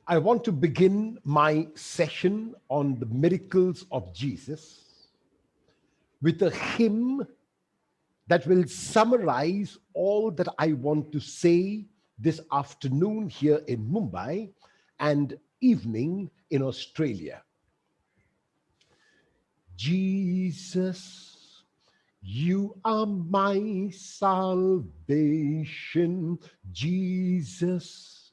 I want to begin my session on the miracles of Jesus with a hymn that will summarize all that I want to say this afternoon here in Mumbai and evening in Australia. Jesus, you are my salvation. Jesus,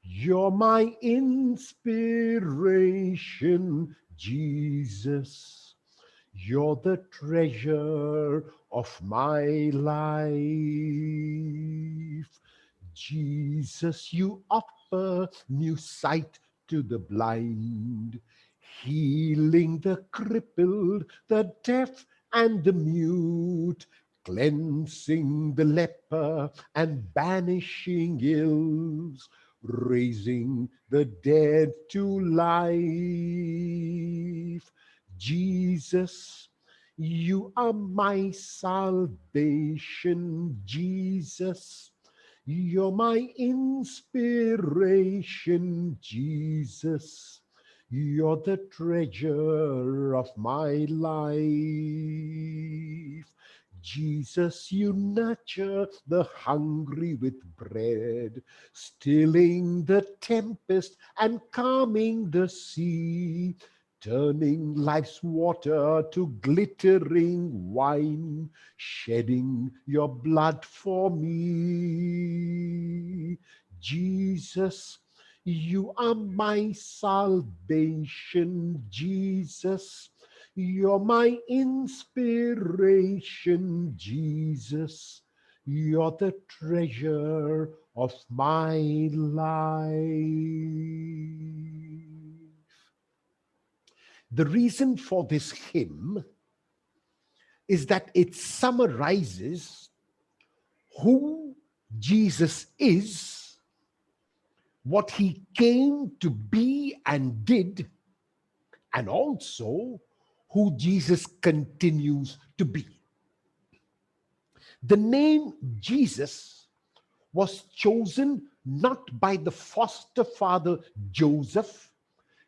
you're my inspiration. Jesus, you're the treasure of my life. Jesus, you offer new sight to the blind, healing the crippled, the deaf, and the mute, cleansing the leper and banishing ills, raising the dead to life. Jesus, you are my salvation. Jesus, you're my inspiration. Jesus, you're the treasure of my life. Jesus, you nurture the hungry with bread, stilling the tempest and calming the sea, turning life's water to glittering wine, shedding your blood for me. Jesus, you are my salvation. Jesus, you're my inspiration. Jesus, you're the treasure of my life. The reason for this hymn is that it summarizes who Jesus is, what he came to be and did, and also who Jesus continues to be. The name Jesus was chosen not by the foster father Joseph.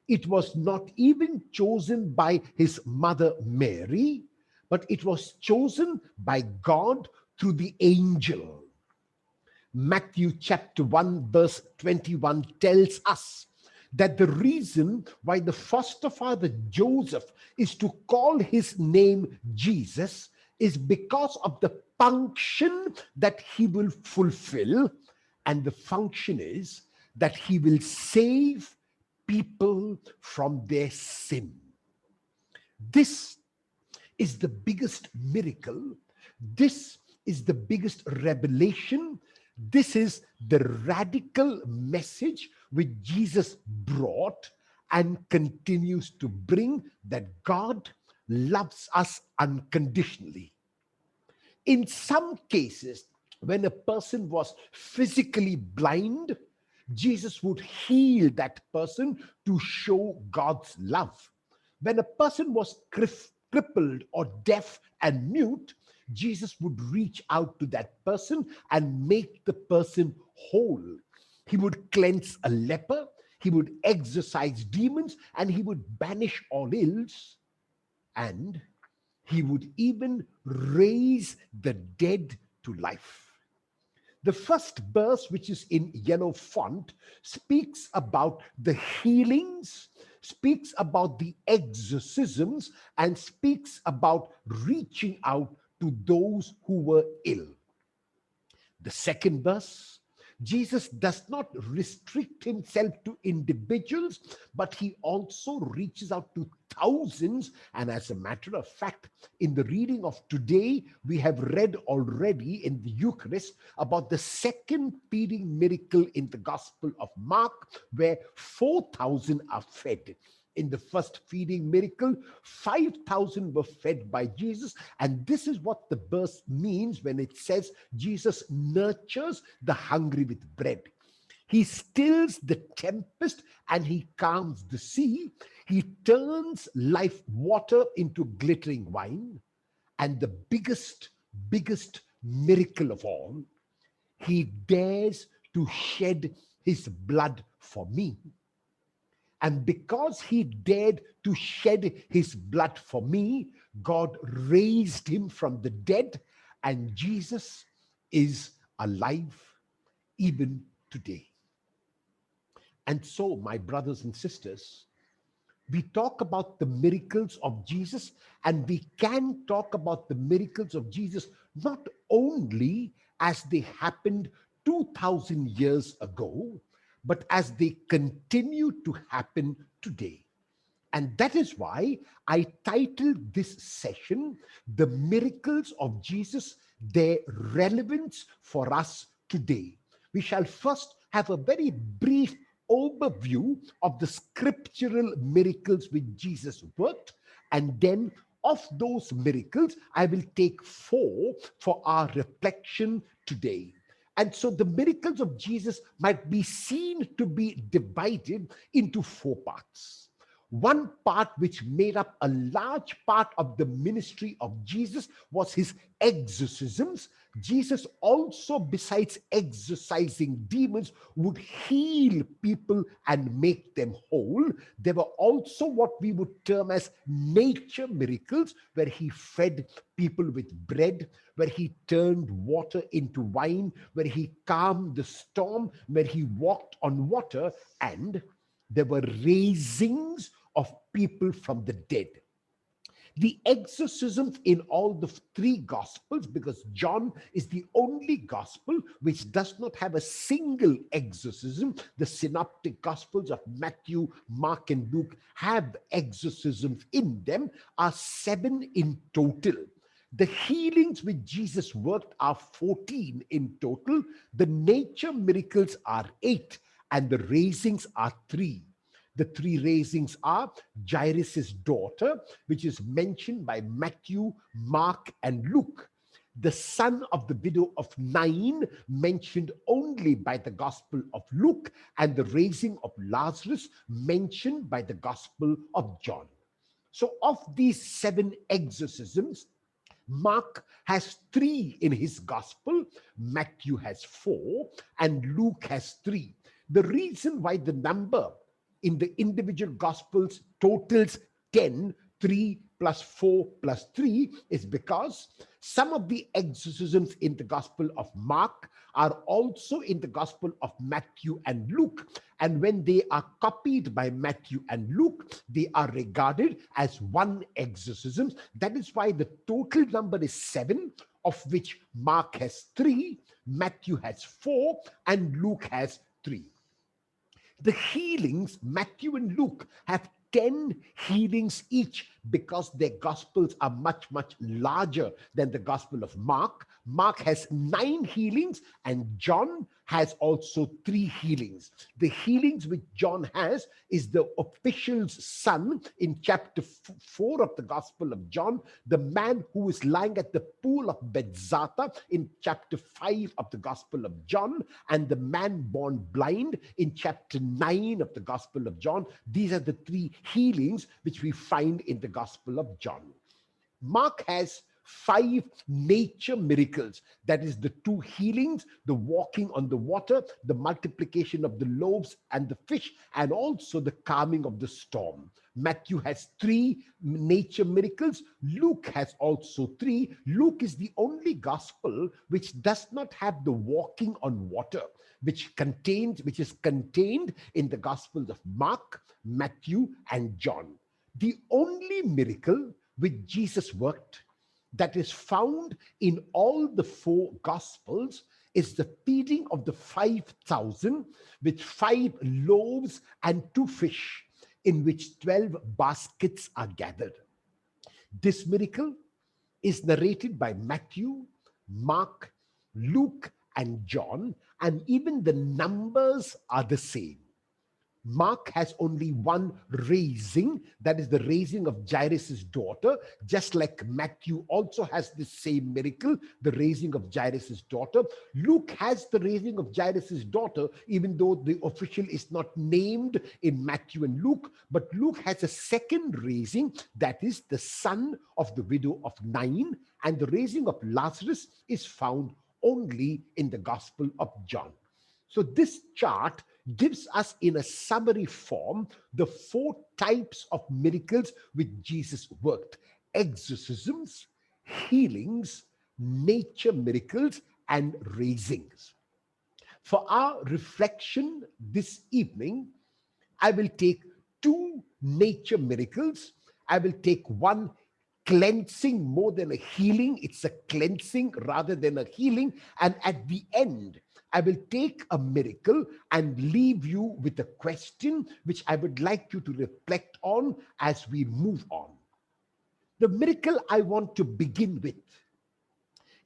It was not even chosen by his mother Mary, but it was chosen by God through the angel. Matthew chapter 1 verse 21 tells us that the reason why the foster father Joseph is to call his name Jesus is because of the function that he will fulfill, and the function is that he will save people from their sin. This is the biggest miracle. This is the biggest revelation. This is the radical message which Jesus brought and continues to bring, that God loves us unconditionally. In some cases, when a person was physically blind, Jesus would heal that person to show God's love. When a person was crippled or deaf and mute, Jesus would reach out to that person and make the person whole. He would cleanse a leper, he would exorcise demons, and he would banish all ills, and he would even raise the dead to life. The first verse, which is in yellow font, speaks about the healings, speaks about the exorcisms, and speaks about reaching out to those who were ill. The second verse, Jesus does not restrict himself to individuals, but he also reaches out to thousands. And as a matter of fact, in the reading of today, we have read already in the Eucharist about the second feeding miracle in the Gospel of Mark, where 4,000 are fed. In the first feeding miracle, 5,000 were fed by Jesus. And this is what the verse means when it says Jesus nurtures the hungry with bread. He stills the tempest and he calms the sea. He turns life water into glittering wine. And the biggest miracle of all, he dares to shed his blood for me. And because he dared to shed his blood for me, God raised him from the dead, and Jesus is alive even today. And so, my brothers and sisters, we talk about the miracles of Jesus, and we can talk about the miracles of Jesus not only as they happened 2000 years ago, but as they continue to happen today. And that is why I titled this session, The Miracles of Jesus, Their Relevance for Us Today. We shall first have a very brief overview of the scriptural miracles which Jesus worked, and then of those miracles, I will take 4 for our reflection today. And so the miracles of Jesus might be seen to be divided into 4 parts. One part which made up a large part of the ministry of Jesus was his exorcisms. Jesus also, besides exorcising demons, would heal people and make them whole. There were also what we would term as nature miracles, where he fed people with bread, where he turned water into wine, where he calmed the storm, where he walked on water, and there were raisings of people from the dead. The exorcisms in all the 3 gospels, because John is the only gospel which does not have a single exorcism. The synoptic gospels of Matthew, Mark, and Luke have exorcisms in them, are 7 in total. The healings which Jesus worked are 14 in total. The nature miracles are 8, and the raisings are 3. The 3 raisings are Jairus' daughter, which is mentioned by Matthew, Mark, and Luke. The son of the widow of Nain, mentioned only by the Gospel of Luke, and the raising of Lazarus, mentioned by the Gospel of John. So of these 7 exorcisms, Mark has 3 in his Gospel, Matthew has 4, and Luke has 3. The reason why the number in the individual Gospels totals 10, 3 plus 4 plus 3, is because some of the exorcisms in the Gospel of Mark are also in the Gospel of Matthew and Luke. And when they are copied by Matthew and Luke, they are regarded as one exorcism. That is why the total number is 7, of which Mark has 3, Matthew has 4, and Luke has 3. The healings, Matthew and Luke have 10 healings each, because their gospels are much, much larger than the gospel of Mark. Mark has 9 healings, and John has also 3 healings. The healings which John has is the official's son in chapter 4 of the Gospel of John, the man who is lying at the pool of Bethesda in chapter 5 of the Gospel of John, and the man born blind in chapter 9 of the Gospel of John. These are the 3 healings which we find in the Gospel of John. Mark has 5 nature miracles, that is the 2 healings, the walking on the water, the multiplication of the loaves and the fish, and also the calming of the storm. Matthew has 3 nature miracles. Luke has also 3. Luke is the only gospel which does not have the walking on water, which is contained in the Gospels of Mark, Matthew, and John. The only miracle which Jesus worked that is found in all the 4 Gospels is the feeding of the 5,000 with 5 loaves and 2 fish, in which 12 baskets are gathered. This miracle is narrated by Matthew, Mark, Luke, and John, and even the numbers are the same. Mark has only 1 raising, that is the raising of Jairus' daughter, just like Matthew also has the same miracle, the raising of Jairus' daughter. Luke has the raising of Jairus' daughter, even though the official is not named in Matthew and Luke, but Luke has a second raising, that is the son of the widow of Nain, and the raising of Lazarus is found only in the Gospel of John. So this chart gives us in a summary form the 4 types of miracles which Jesus worked: exorcisms, healings, nature miracles, and raisings. For our reflection this evening, I will take 2 nature miracles. I will take one cleansing more than a healing. It's a cleansing rather than a healing. And at the end, I will take a miracle and leave you with a question which I would like you to reflect on as we move on. The miracle I want to begin with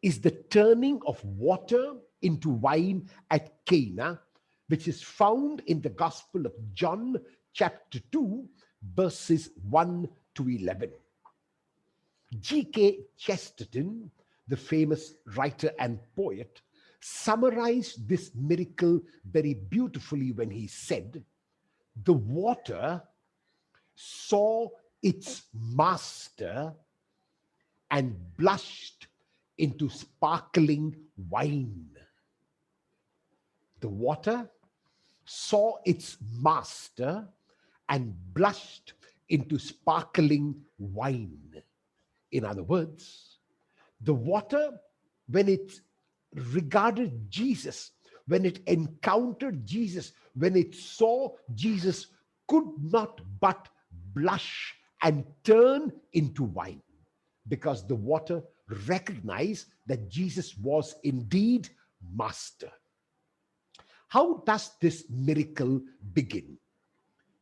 is the turning of water into wine at Cana, which is found in the Gospel of John, chapter 2, verses 1 to 11. G.K. Chesterton, the famous writer and poet, summarized this miracle very beautifully when he said, "The water saw its master and blushed into sparkling wine." The water saw its master and blushed into sparkling wine. In other words, the water, when it regarded Jesus, when it encountered Jesus, when it saw Jesus, could not but blush and turn into wine, because the water recognized that Jesus was indeed master. How does this miracle begin?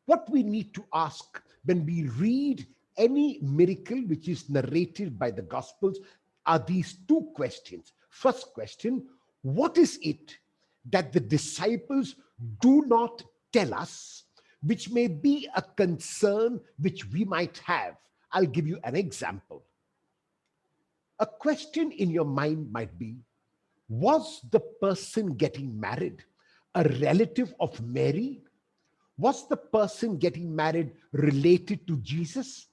What we need to ask when we read any miracle which is narrated by the Gospels are these 2 questions. First question, what is it that the disciples do not tell us, which may be a concern which we might have? I'll give you an example. A question in your mind might be, was the person getting married a relative of Mary? Was the person getting married related to Jesus?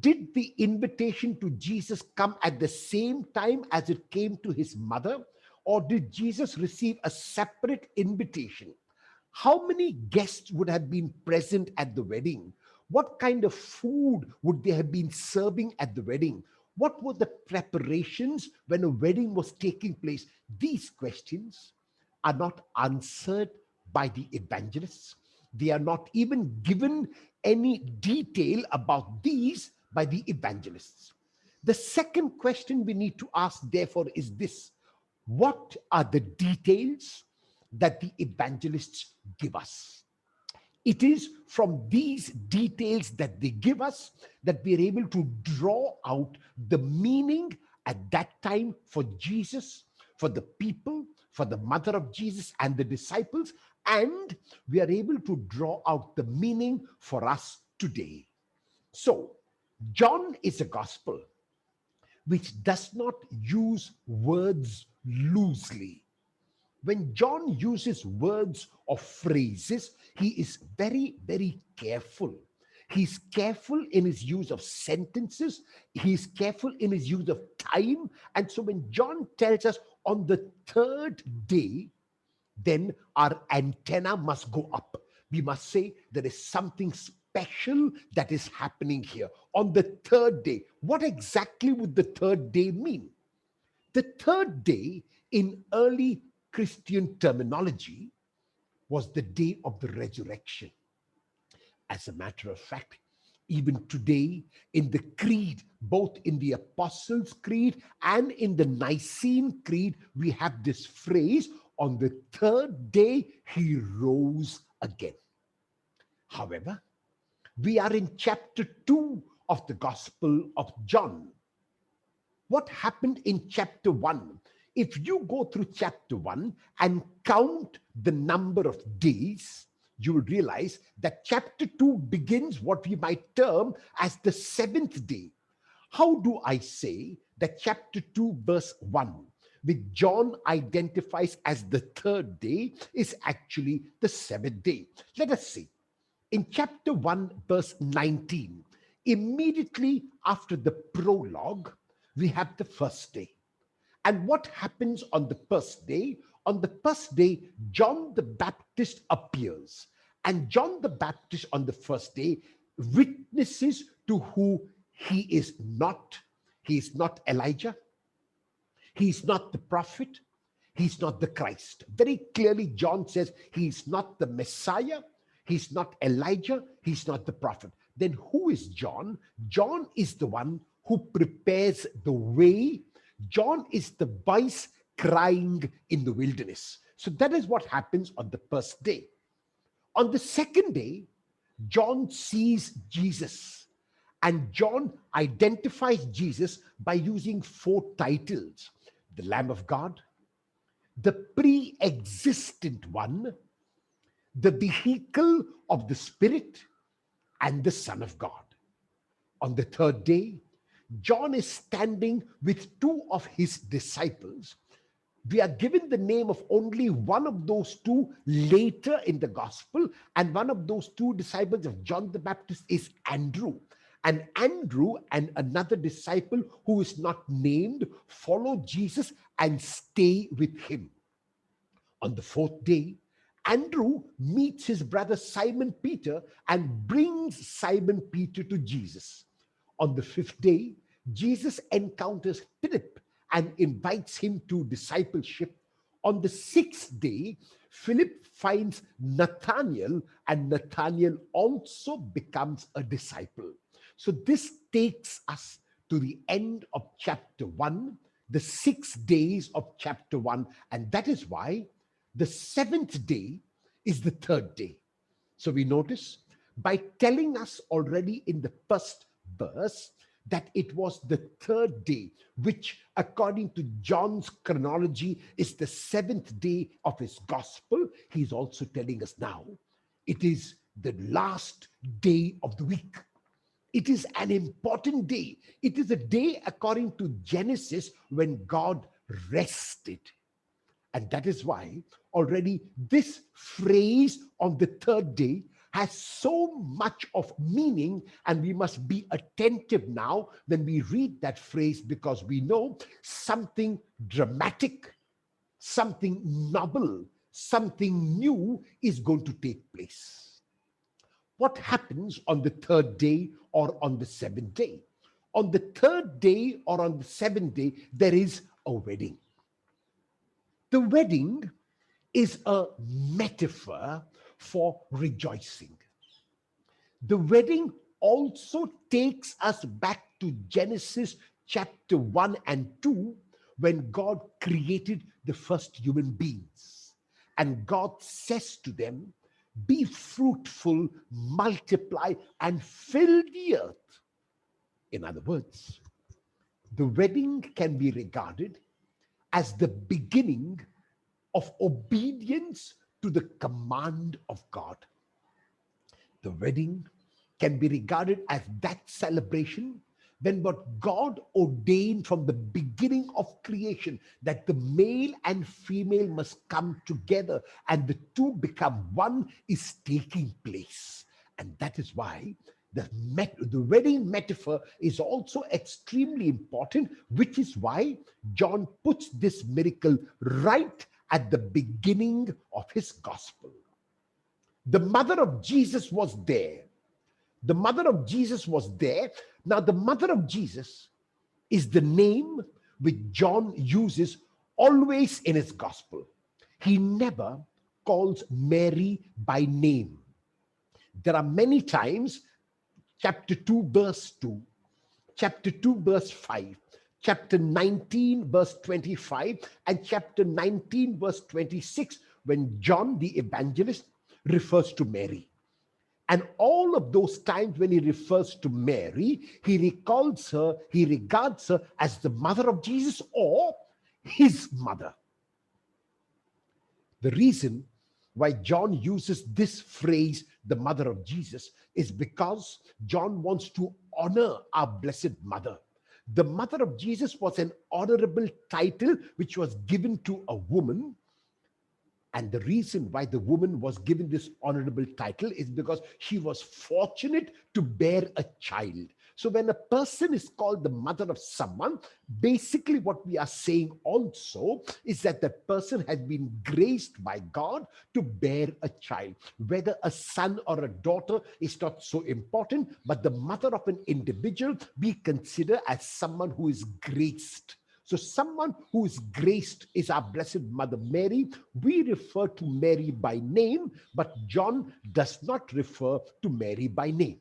Did the invitation to Jesus come at the same time as it came to his mother? Or did Jesus receive a separate invitation? How many guests would have been present at the wedding? What kind of food would they have been serving at the wedding? What were the preparations when a wedding was taking place? These questions are not answered by the evangelists. They are not even given any detail about these by the evangelists. The second question we need to ask, therefore, is this: what are the details that the evangelists give us? It is from these details that they give us that we are able to draw out the meaning at that time for Jesus, for the people, for the mother of Jesus and the disciples, and we are able to draw out the meaning for us today. So, John is a gospel which does not use words loosely. When John uses words or phrases, he is very, very careful. He's careful in his use of sentences. He's careful in his use of time. And so when John tells us on the 3rd day, then our antenna must go up. We must say there is something special that is happening here. On the 3rd day, what exactly would the 3rd day mean? The 3rd day in early Christian terminology was the day of the resurrection. As a matter of fact, even today in the creed, both in the Apostles' Creed and in the Nicene Creed, we have this phrase, on the 3rd day he rose again. However, we are in chapter 2 of the Gospel of John. What happened in chapter 1? If you go through chapter 1 and count the number of days, you will realize that chapter 2 begins what we might term as the 7th day. How do I say that chapter 2 verse 1, which John identifies as the 3rd day, is actually the 7th day? Let us see. In chapter 1 verse 19, immediately after the prologue, we have the first day. And what happens on the first day? On the first day, John the Baptist appears. And John the Baptist on the first day witnesses to who he is not. He is not Elijah. He is not the prophet. He's not the Christ. Very clearly, John says he's not the Messiah. He's not Elijah. He's not the prophet. Then who is John? John is the one who prepares the way. John is the voice crying in the wilderness. So that is what happens on the first day. On the second day, John sees Jesus, and John identifies Jesus by using 4 titles: the Lamb of God, the pre-existent one, the vehicle of the Spirit, and the Son of God. On the third day, John is standing with 2 of his disciples. We are given the name of only one of those 2 later in the gospel, and one of those 2 disciples of John the Baptist is Andrew. And Andrew and another disciple who is not named follow Jesus and stay with him. On the fourth day, Andrew meets his brother Simon Peter and brings Simon Peter to Jesus. On the fifth day, Jesus encounters Philip and invites him to discipleship. On the sixth day, Philip finds Nathanael, and Nathanael also becomes a disciple. So this takes us to the end of chapter 1, the 6 days of chapter 1, and that is why the seventh day is the third day. So we notice by telling us already in the first verse that it was the third day, which according to John's chronology is the seventh day of his gospel, he's also telling us now it is the last day of the week. It is an important day. It is a day according to Genesis when God rested. And that is why already this phrase on the third day has so much of meaning, and we must be attentive now when we read that phrase, because we know something dramatic, something novel, something new is going to take place. What happens on the third day or on the seventh day? On the third day or on the seventh day, there is a wedding. The wedding is a metaphor for rejoicing. The wedding also takes us back to Genesis chapter 1 and 2, when God created the first human beings. And God says to them, "Be fruitful, multiply, and fill the earth." In other words, the wedding can be regarded as the beginning of obedience to the command of God. The wedding can be regarded as that celebration when what God ordained from the beginning of creation, that the male and female must come together and the two become one, is taking place. And that is why the wedding metaphor is also extremely important, which is why John puts this miracle right at the beginning of his gospel. The mother of Jesus was there. The mother of Jesus was there. Now, the mother of Jesus is the name which John uses always in his gospel. He never calls Mary by name. There are many times, chapter 2, verse 2, chapter 2, verse 5, chapter 19, verse 25, and chapter 19, verse 26, when John the evangelist refers to Mary. And all of those times when he refers to Mary, he regards her as the mother of Jesus or his mother. The reason why John uses this phrase, the mother of Jesus, is because John wants to honor our blessed mother. The mother of Jesus was an honorable title which was given to a woman. And the reason why the woman was given this honorable title is because she was fortunate to bear a child. So when a person is called the mother of someone, basically what we are saying also is that that person has been graced by God to bear a child. Whether a son or a daughter is not so important, but the mother of an individual we consider as someone who is graced. So someone who is graced is our Blessed Mother Mary. We refer to Mary by name, but John does not refer to Mary by name.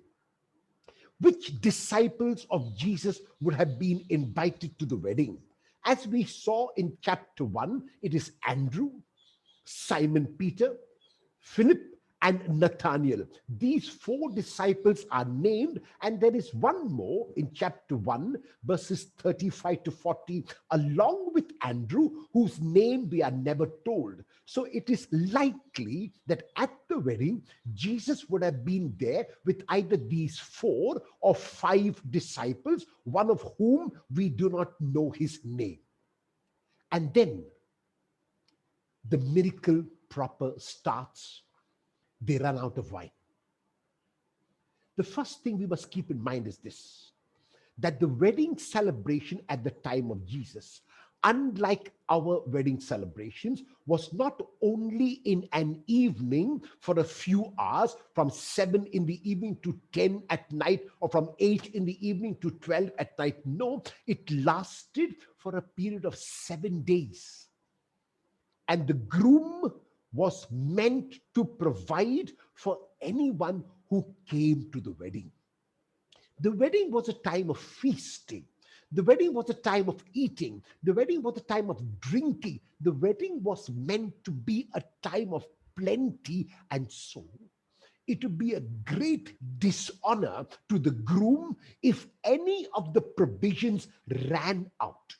Which disciples of Jesus would have been invited to the wedding? As we saw in chapter 1, it is Andrew, Simon Peter, Philip, and Nathaniel. These four disciples are named, and there is one more in chapter 1, verses 35 to 40, along with Andrew, whose name we are never told. So it is likely that at the wedding, Jesus would have been there with either these 4 or 5 disciples, one of whom we do not know his name. And then the miracle proper starts. They run out of wine. The first thing we must keep in mind is this, that the wedding celebration at the time of Jesus, unlike our wedding celebrations, was not only in an evening for a few hours, from 7 in the evening to 10 at night, or from 8 in the evening to 12 at night. No, it lasted for a period of 7 days. And the groom was meant to provide for anyone who came to the wedding. The wedding was a time of feasting. The wedding was a time of eating. The wedding was a time of drinking. The wedding was meant to be a time of plenty, and so it would be a great dishonor to the groom if any of the provisions ran out.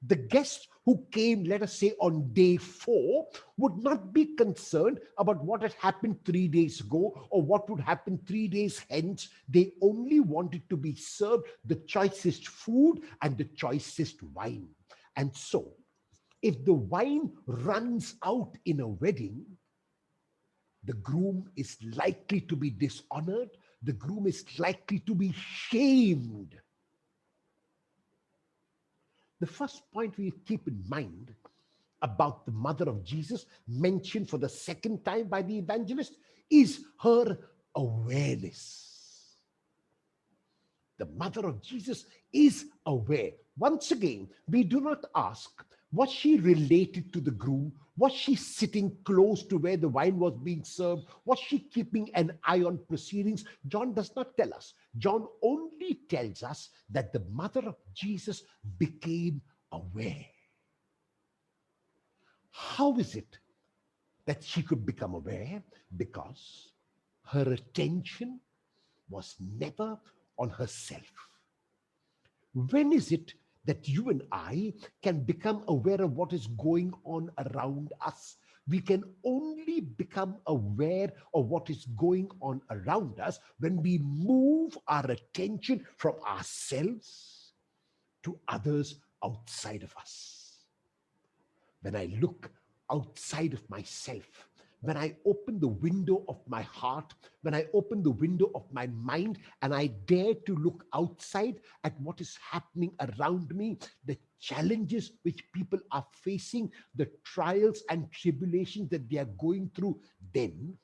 The guests who came, let us say, on day 4 would not be concerned about what had happened 3 days ago or what would happen 3 days hence. They only wanted to be served the choicest food and the choicest wine. And so, if the wine runs out in a wedding, the groom is likely to be dishonored, the groom is likely to be shamed. The first point we keep in mind about the mother of Jesus, mentioned for the second time by the evangelist, is her awareness. The mother of Jesus is aware. Once again, we do not ask, was she related to the groom? Was she sitting close to where the wine was being served? Was she keeping an eye on proceedings? John does not tell us. John only tells us that the mother of Jesus became aware. How is it that she could become aware? Because her attention was never on herself. When is it that you and I can become aware of what is going on around us? We can only become aware of what is going on around us when we move our attention from ourselves to others outside of us. When I look outside of myself, when I open the window of my heart, when I open the window of my mind, and I dare to look outside at what is happening around me, the challenges which people are facing, the trials and tribulations that they are going through, then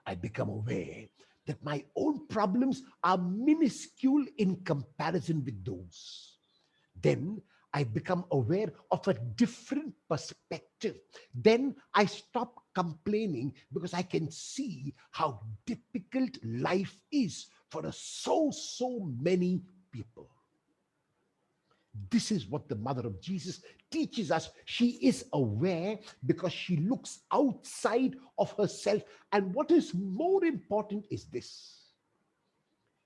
I become aware that my own problems are minuscule in comparison with those. Then I become aware of a different perspective. Then I stop complaining because I can see how difficult life is for so many people. This is what the mother of Jesus teaches us. She is aware because she looks outside of herself. And what is more important is this: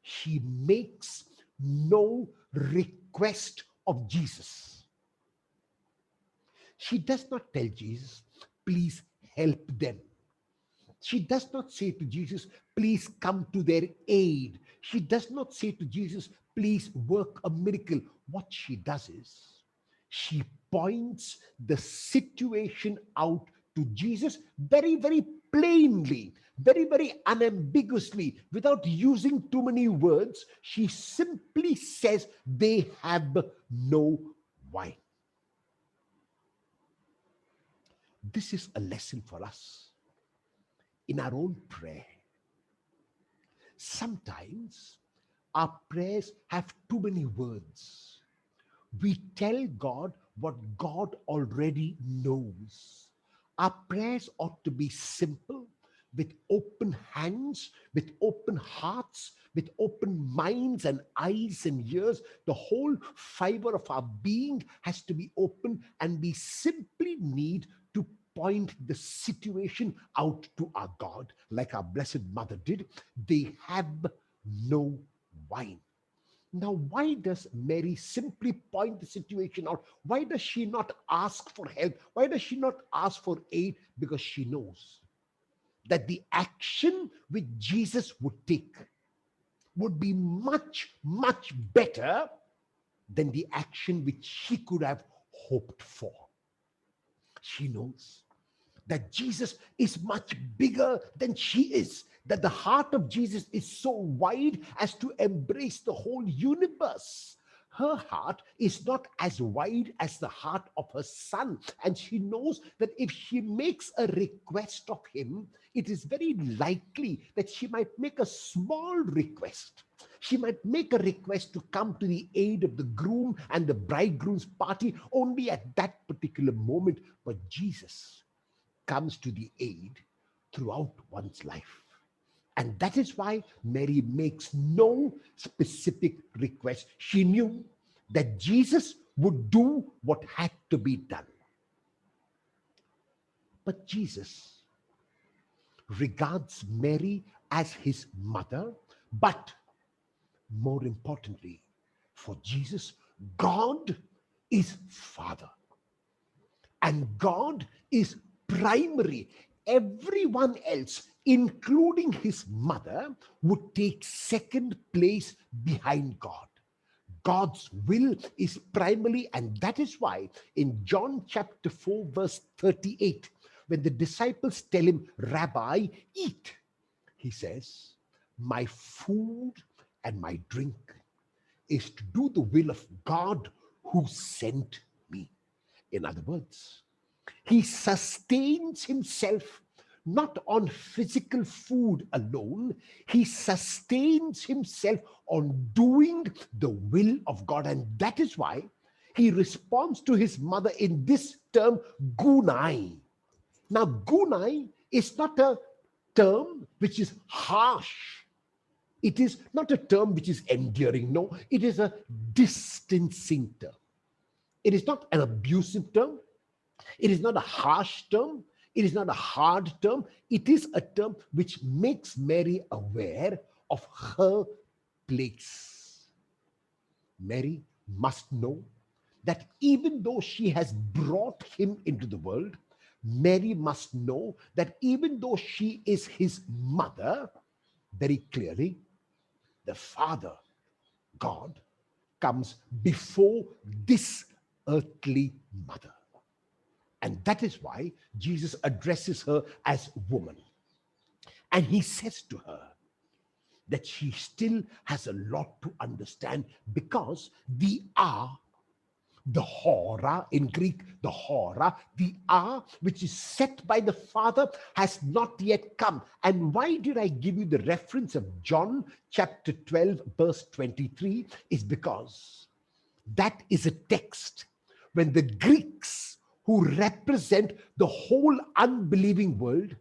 she makes no request of Jesus. She does not tell Jesus, please help them. She does not say to Jesus, please come to their aid. She does not say to Jesus, please work a miracle. What she does is, she points the situation out to Jesus very plainly. very, very unambiguously, without using too many words, she simply says, they have no wine. This is a lesson for us in our own prayer. Sometimes our prayers have too many words. We tell God what God already knows. Our prayers ought to be simple, with open hands, with open hearts, with open minds and eyes and ears. The whole fiber of our being has to be open, and we simply need to point the situation out to our God, like our Blessed Mother did. They have no wine. Now, why does Mary simply point the situation out? Why does she not ask for help? Why does she not ask for aid? Because she knows that the action which Jesus would take would be much, much better than the action which she could have hoped for. She knows that Jesus is much bigger than she is, that the heart of Jesus is so wide as to embrace the whole universe. Her heart is not as wide as the heart of her son, and she knows that if she makes a request of him, it is very likely that she might make a small request. She might make a request to come to the aid of the groom and the bridegroom's party only at that particular moment. But Jesus comes to the aid throughout one's life. And that is why Mary makes no specific request. She knew that Jesus would do what had to be done. But Jesus regards Mary as his mother, but more importantly, for Jesus, God is Father. And God is primary. Everyone else, including his mother, would take second place behind God. God's will is primary, and that is why in John chapter 4, verse 38, when the disciples tell him, Rabbi, eat, he says, my food and my drink is to do the will of God who sent me. In other words, he sustains himself not on physical food alone. He sustains himself on doing the will of God. And that is why he responds to his mother in this term, gunai. Now, gunai is not a term which is harsh. It is not a term which is endearing. No, it is a distancing term. It is not an abusive term. It is not a harsh term. It is not a hard term. It is a term which makes Mary aware of her place. Mary must know that even though she has brought him into the world, Mary must know that even though she is his mother, very clearly, the Father, God, comes before this earthly mother. And that is why Jesus addresses her as woman. And he says to her that she still has a lot to understand, because the hour, the hora in Greek, the hora, the hour which is set by the Father has not yet come. And why did I give you the reference of John chapter 12, verse 23? Is because that is a text when the Greeks, who represent the whole unbelieving world,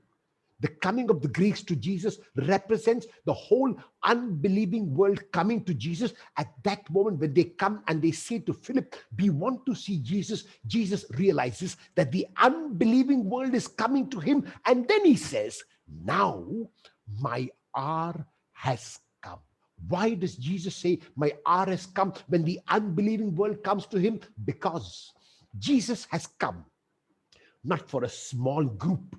the coming of the Greeks to Jesus represents the whole unbelieving world coming to Jesus. At that moment, when they come and they say to Philip, we want to see Jesus, Jesus realizes that the unbelieving world is coming to him. And then he says, now my hour has come. Why does Jesus say, my hour has come, when the unbelieving world comes to him? Because Jesus has come not for a small group.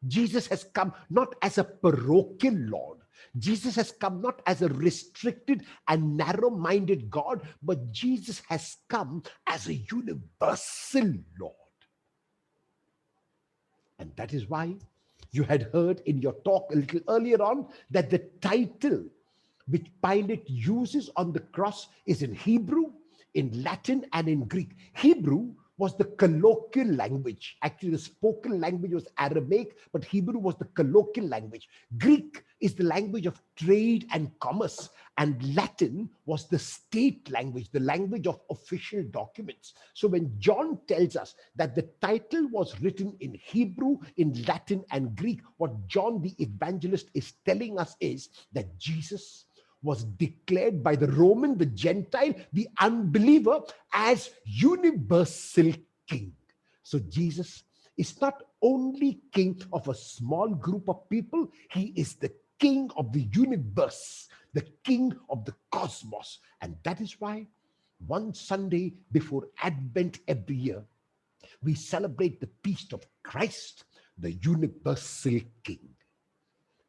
Jesus has come not as a parochial Lord. Jesus has come not as a restricted and narrow-minded God, but Jesus has come as a universal Lord. And that is why You had heard in your talk a little earlier on that the title which Pilate uses on the cross is in Hebrew, in Latin, and in Greek. Hebrew was the colloquial language. Actually, the spoken language was Aramaic, but Hebrew was the colloquial language. Greek is the language of trade and commerce, and Latin was the state language, the language of official documents. So when John tells us that the title was written in Hebrew, in Latin, and Greek, what John the evangelist is telling us is that Jesus was declared by the Roman, the Gentile, the unbeliever as universal king. So Jesus is not only king of a small group of people, he is the king of the universe, the king of the cosmos. And that is why one Sunday before Advent every year, we celebrate the feast of Christ, the universal king.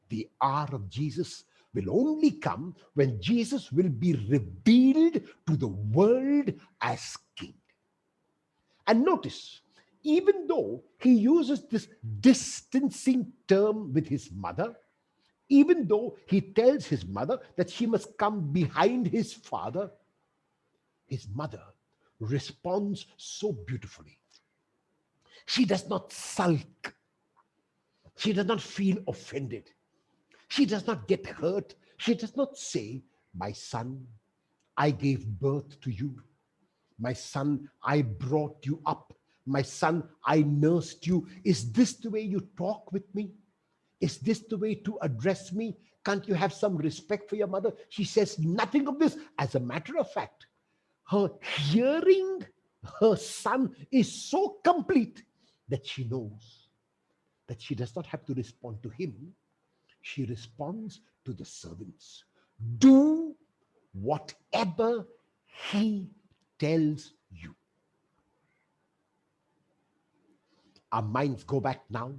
The hour of Jesus will only come when Jesus will be revealed to the world as king. And notice, even though he uses this distancing term with his mother, even though he tells his mother that she must come behind his father, his mother responds so beautifully. She does not sulk. She does not feel offended. She does not get hurt. She does not say, "My son, I gave birth to you. My son, I brought you up. My son, I nursed you. Is this the way you talk with me? Is this the way to address me? Can't you have some respect for your mother?" She says nothing of this. As a matter of fact, her hearing her son is so complete that she knows that she does not have to respond to him. She responds to the servants. Do whatever he tells you. Our minds go back now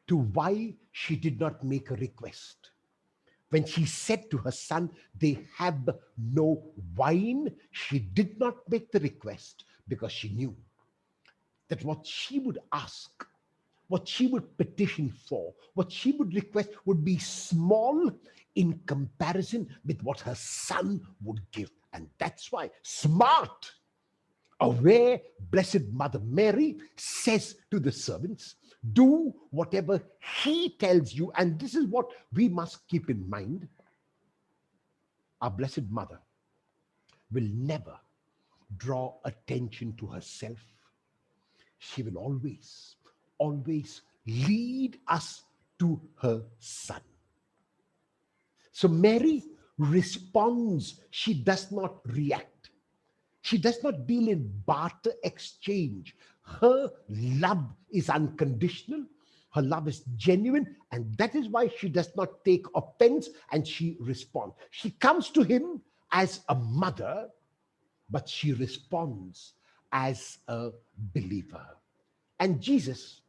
to why she did not make a request. When she said to her son, "They have no wine," she did not make the request because she knew that what she would ask, what she would petition for, what she would request would be small in comparison with what her son would give. And that's why smart, aware, Blessed Mother Mary says to the servants, do whatever he tells you. And this is what we must keep in mind. Our Blessed Mother will never draw attention to herself. She will always lead us to her son. So Mary responds. She does not react. She does not deal in barter exchange. Her love is unconditional. Her love is genuine, and that is why she does not take offense and she responds. She comes to him as a mother, but she responds as a believer. And Jesus,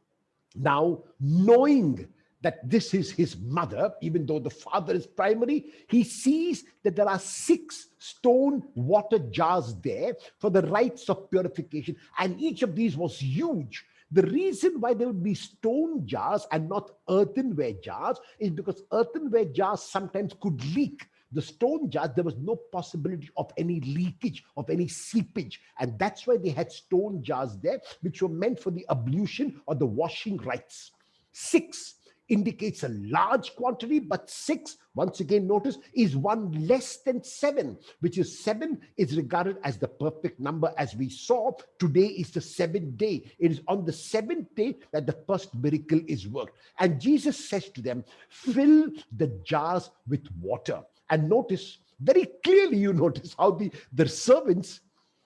now knowing that this is his mother, even though the father is primary, he sees that there are 6 stone water jars there for the rites of purification, and each of these was huge. The reason why there would be stone jars and not earthenware jars is because earthenware jars sometimes could leak. The stone jars, there was no possibility of any leakage, of any seepage. And that's why they had stone jars there, which were meant for the ablution or the washing rites. 6 indicates a large quantity, but 6, once again notice, is one less than 7, which is 7 is regarded as the perfect number. As we saw, today is the 7th day. It is on the 7th day that the first miracle is worked. And Jesus says to them, fill the jars with water. And notice, very clearly you notice how the servants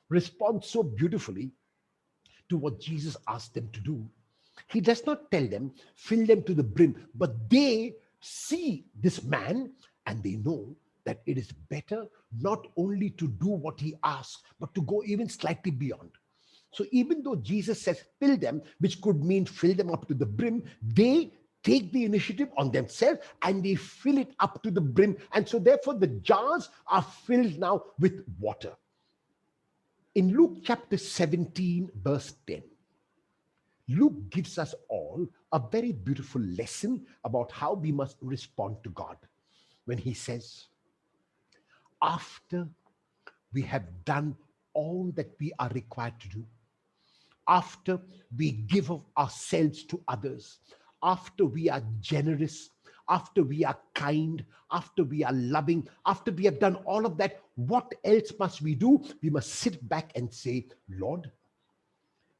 respond so beautifully to what Jesus asked them to do. He does not tell them, fill them to the brim, but they see this man and they know that it is better not only to do what he asks, but to go even slightly beyond. So even though Jesus says fill them, which could mean fill them up to the brim, they take the initiative on themselves and they fill it up to the brim. And so therefore the jars are filled now with water. In Luke chapter 17, verse 10, Luke gives us all a very beautiful lesson about how we must respond to God when he says, after we have done all that we are required to do, after we give of ourselves to others, after we are generous, after we are kind, after we are loving, after we have done all of that, what else must we do? We must sit back and say, Lord,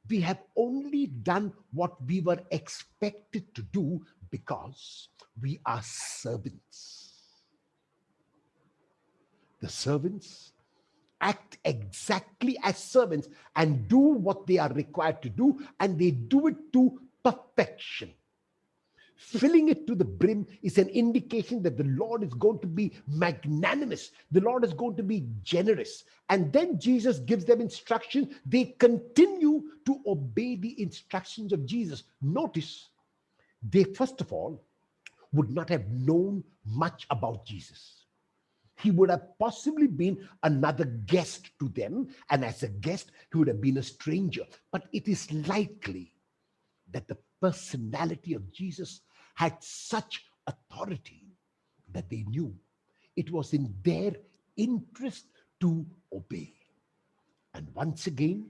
we have only done what we were expected to do because we are servants. The servants act exactly as servants and do what they are required to do, and they do it to perfection. Filling it to the brim is an indication that the Lord is going to be magnanimous. The Lord is going to be generous. And then Jesus gives them instruction. They continue to obey the instructions of Jesus. Notice, they first of all would not have known much about Jesus. He would have possibly been another guest to them, and as a guest, he would have been a stranger. But it is likely that the personality of Jesus had such authority that they knew it was in their interest to obey. And once again,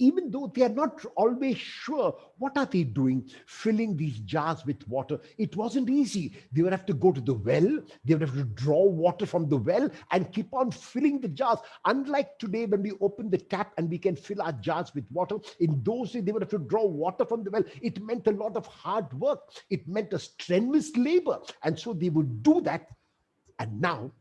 even though they are not always sure what are they doing, filling these jars with water, it wasn't easy. They would have to go to the well, they would have to draw water from the well and keep on filling the jars. Unlike today, when we open the tap and we can fill our jars with water, in those days they would have to draw water from the well. It meant a lot of hard work, it meant a strenuous labor, and so they would do that. And now,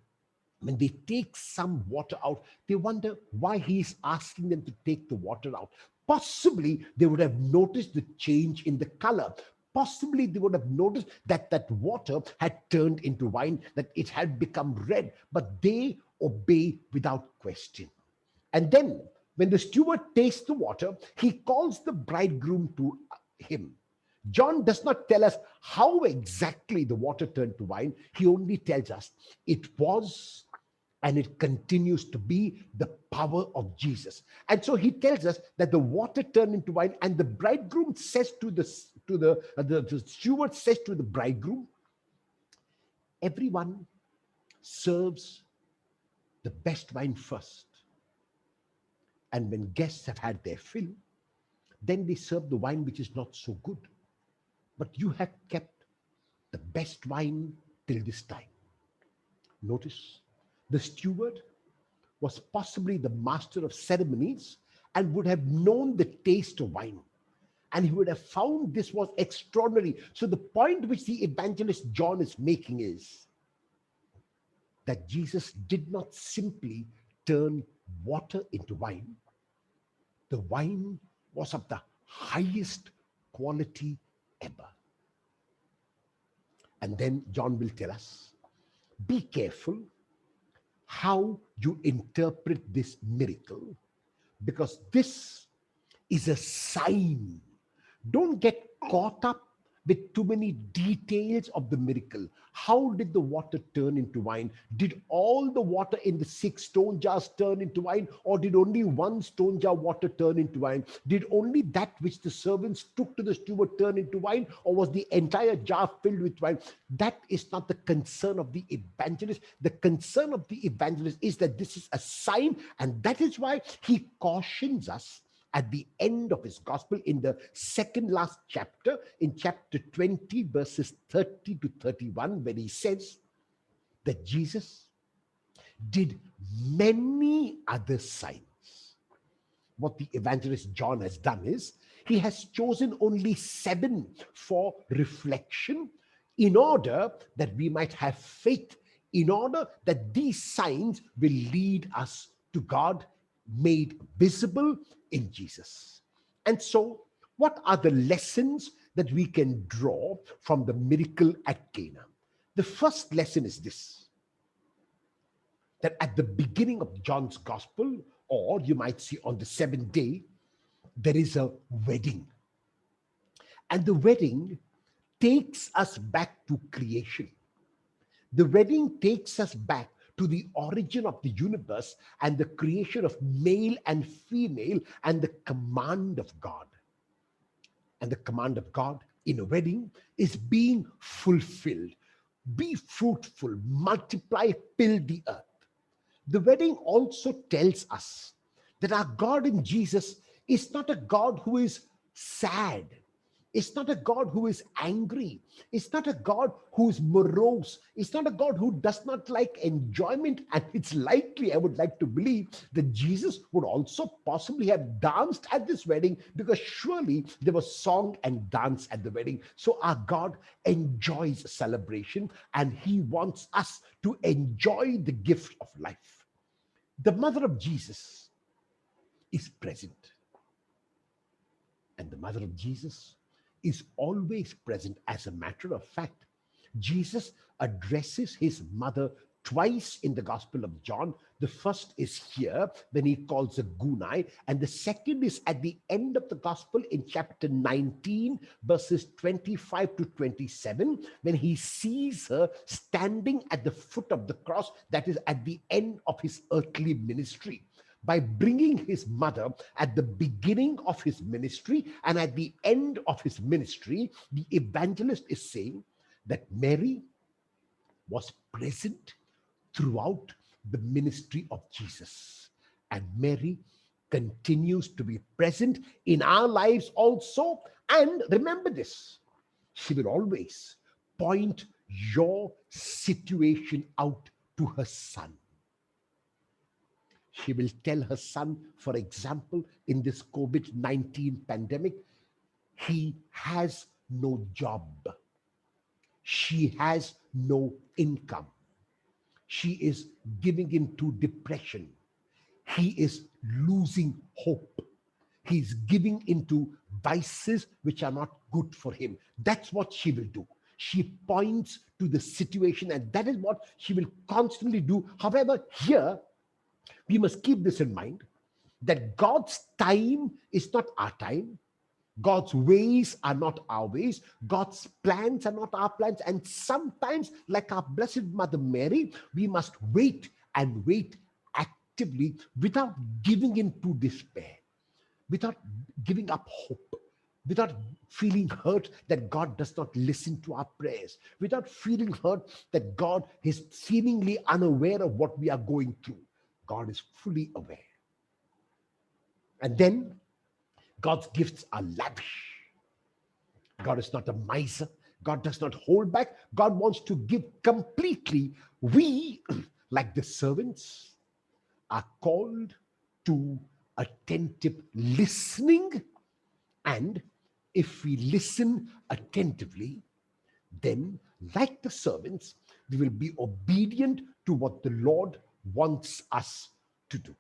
when they take some water out, they wonder why he's asking them to take the water out. Possibly they would have noticed the change in the color. Possibly they would have noticed that that water had turned into wine, that it had become red, but they obey without question. And then when the steward tastes the water, he calls the bridegroom to him. John does not tell us how exactly the water turned to wine. He only tells us it was and it continues to be the power of Jesus. And so he tells us that the water turned into wine, and the bridegroom says to the steward says to the bridegroom, everyone serves the best wine first. And when guests have had their fill, then they serve the wine which is not so good. But you have kept the best wine till this time. Notice, the steward was possibly the master of ceremonies and would have known the taste of wine. And he would have found this was extraordinary. So the point which the evangelist John is making is that Jesus did not simply turn water into wine. The wine was of the highest quality ever. And then John will tell us, be careful how you interpret this miracle, because this is a sign. Don't get caught up with too many details of the miracle. How did the water turn into wine? Did all the water in the 6 stone jars turn into wine, or did only 1 stone jar water turn into wine? Did only that which the servants took to the steward turn into wine, or was the entire jar filled with wine? That is not the concern of the evangelist. The concern of the evangelist is that this is a sign, and that is why he cautions us at the end of his gospel in the second last chapter, in chapter 20, verses 30 to 31, when he says that Jesus did many other signs. What the evangelist John has done is he has chosen only 7 for reflection, in order that we might have faith, in order that these signs will lead us to God, made visible in Jesus. And so, what are the lessons that we can draw from the miracle at Cana? The first lesson is this: that at the beginning of John's gospel, or you might see on the 7th day, there is a wedding. And the wedding takes us back to creation. The wedding takes us back to the origin of the universe and the creation of male and female and the command of God. And the command of God in a wedding is being fulfilled. Be fruitful, multiply, fill the earth. The wedding also tells us that our God in Jesus is not a God who is sad. It's not a God who is angry. It's not a God who is morose. It's not a God who does not like enjoyment. And it's likely, I would like to believe, that Jesus would also possibly have danced at this wedding, because surely there was song and dance at the wedding. So our God enjoys celebration, and he wants us to enjoy the gift of life. The mother of Jesus is present, and the mother of Jesus is always present. As a matter of fact, Jesus addresses his mother twice in the Gospel of John. The first is here when he calls her Gunai, and the second is at the end of the Gospel in chapter 19, verses 25 to 27, when he sees her standing at the foot of the cross, that is at the end of his earthly ministry. By bringing his mother at the beginning of his ministry and at the end of his ministry, the evangelist is saying that Mary was present throughout the ministry of Jesus. And Mary continues to be present in our lives also. And remember this, she will always point your situation out to her son. She will tell her son, for example, in this COVID-19 pandemic, he has no job. She has no income. She is giving into depression. He is losing hope. He's giving into vices which are not good for him. That's what she will do. She points to the situation, and that is what she will constantly do. However, here we must keep this in mind, that God's time is not our time. God's ways are not our ways. God's plans are not our plans. And sometimes, like our Blessed Mother Mary, we must wait and wait actively without giving in to despair, without giving up hope, without feeling hurt that God does not listen to our prayers, without feeling hurt that God is seemingly unaware of what we are going through. God is fully aware. And then God's gifts are lavish. God is not a miser. God does not hold back. God wants to give completely. We, like the servants, are called to attentive listening. And if we listen attentively, then, like the servants, we will be obedient to what the Lord wants us to do.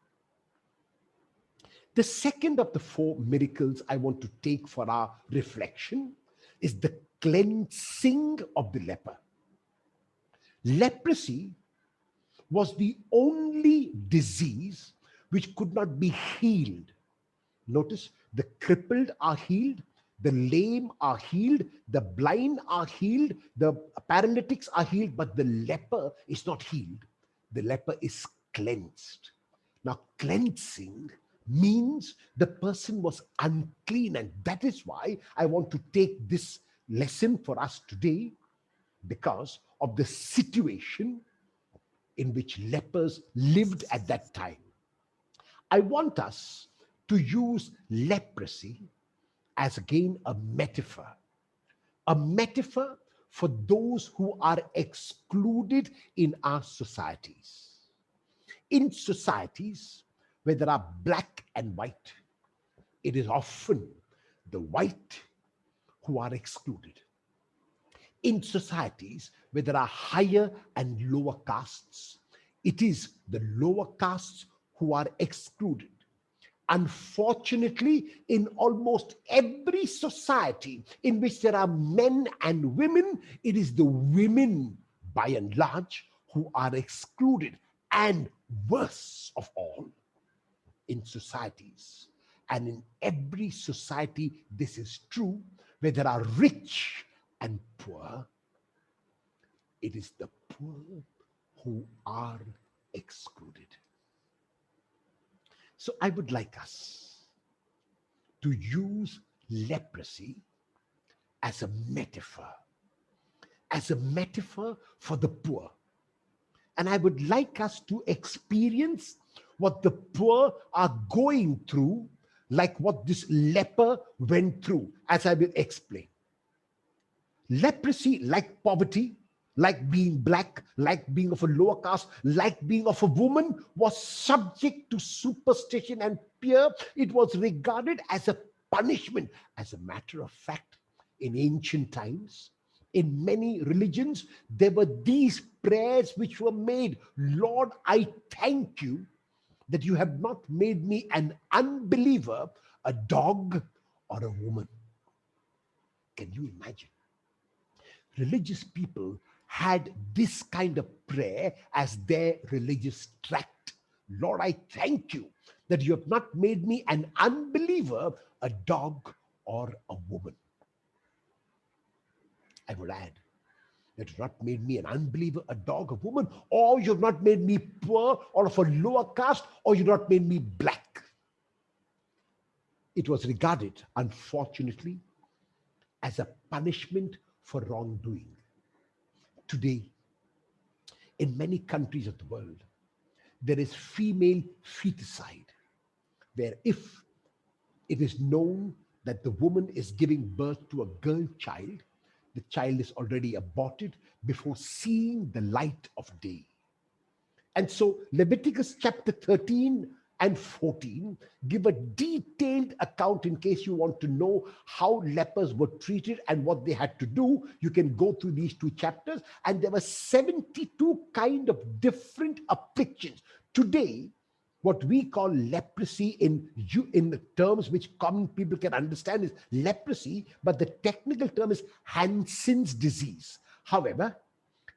The second of the four miracles I want to take for our reflection is the cleansing of the leper. Leprosy was the only disease which could not be healed. Notice, the crippled are healed, the lame are healed, the blind are healed, the paralytics are healed, but the leper is not healed. The leper is cleansed. Now, cleansing means the person was unclean, and that is why I want to take this lesson for us today, because of the situation in which lepers lived at that time. I want us to use leprosy as again a metaphor for those who are excluded in our societies. In societies where there are black and white, it is often the white who are excluded. In societies where there are higher and lower castes, it is the lower castes who are excluded. Unfortunately, in almost every society in which there are men and women, it is the women, by and large, who are excluded. And worst of all, in societies, and in every society this is true, where there are rich and poor, it is the poor who are excluded. So I would like us to use leprosy as a metaphor for the poor. And I would like us to experience what the poor are going through, like what this leper went through, as I will explain. Leprosy, like poverty, like being black, like being of a lower caste, like being of a woman, was subject to superstition and fear. It was regarded as a punishment. As a matter of fact, in ancient times, in many religions, there were these prayers which were made. Lord, I thank you that you have not made me an unbeliever, a dog, or a woman. Can you imagine? Religious people had this kind of prayer as their religious tract. Lord, I thank you that you have not made me an unbeliever, a dog, or a woman. I would add, that you have not made me an unbeliever, a dog, a woman, or you have not made me poor or of a lower caste, or you have not made me black. It was regarded, unfortunately, as a punishment for wrongdoing. Today, in many countries of the world, there is female feticide, where if it is known that the woman is giving birth to a girl child, the child is already aborted before seeing the light of day. And so Leviticus chapter 13 and 14 give a detailed account. In case you want to know how lepers were treated and what they had to do, you can go through these two chapters. And there were 72 kind of different afflictions. Today, what we call leprosy in the terms which common people can understand is leprosy, but the technical term is Hansen's disease. However,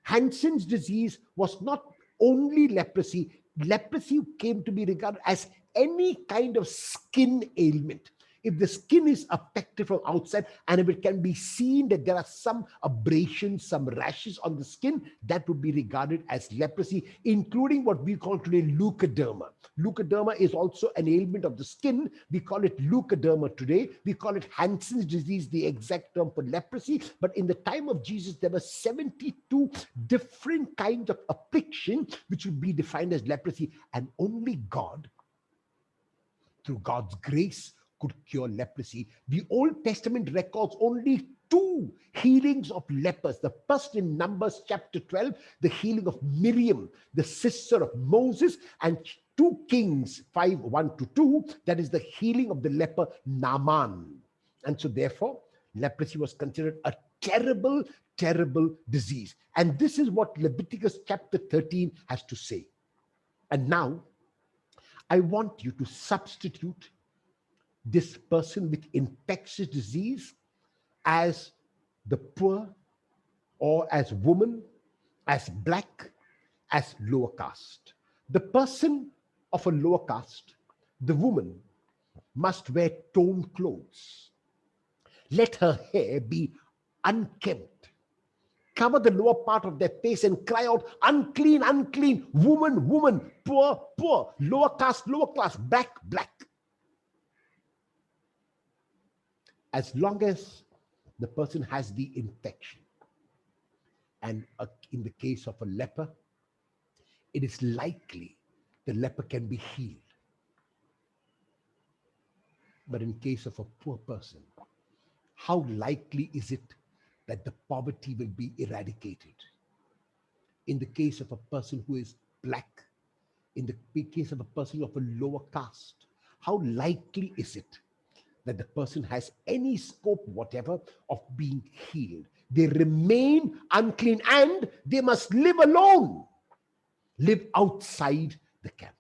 Hansen's disease was not only leprosy. Leprosy came to be regarded as any kind of skin ailment. If the skin is affected from outside and if it can be seen that there are some abrasions, some rashes on the skin, that would be regarded as leprosy, including what we call today leukoderma. Leukoderma is also an ailment of the skin. We call it leukoderma today. We call it Hansen's disease, the exact term for leprosy. But in the time of Jesus, there were 72 different kinds of affliction which would be defined as leprosy. And only God, through God's grace, could cure leprosy. The Old Testament records only 2 healings of lepers. The first in Numbers chapter 12, the healing of Miriam, the sister of Moses, and 2 Kings 5:1-2, that is the healing of the leper Naaman. And so therefore, leprosy was considered a terrible, terrible disease. And this is what Leviticus chapter 13 has to say. And now, I want you to substitute this person with infectious disease as the poor, or as woman, as black, as lower caste. The person of a lower caste, the woman, must wear torn clothes. Let her hair be unkempt. Cover the lower part of their face and cry out, unclean, unclean, woman, woman, poor, poor, lower caste, lower class, black, black. As long as the person has the infection, and in the case of a leper, it is likely the leper can be healed. But in case of a poor person, how likely is it that the poverty will be eradicated? In the case of a person who is black, in the case of a person of a lower caste, how likely is it that the person has any scope whatever of being healed? They remain unclean and they must live alone, live outside the camp.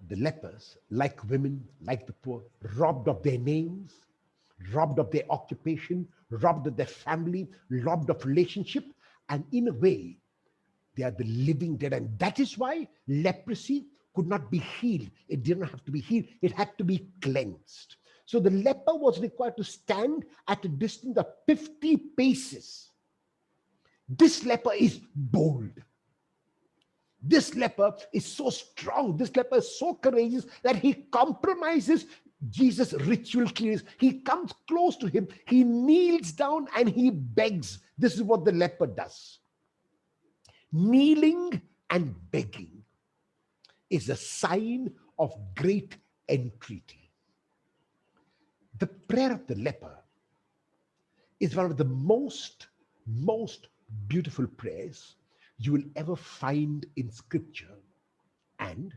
The lepers, like women, like the poor, robbed of their names, robbed of their occupation, robbed of their family, robbed of relationship, and in a way, they are the living dead. And that is why leprosy could not be healed. It did not have to be healed. It had to be cleansed. So the leper was required to stand at a distance of 50 paces. This leper is bold. This leper is so strong. This leper is so courageous that he compromises Jesus' ritual clears. He comes close to him. He kneels down and he begs. This is what the leper does. Kneeling and begging is a sign of great entreaty. The prayer of the leper is one of the most beautiful prayers you will ever find in Scripture. And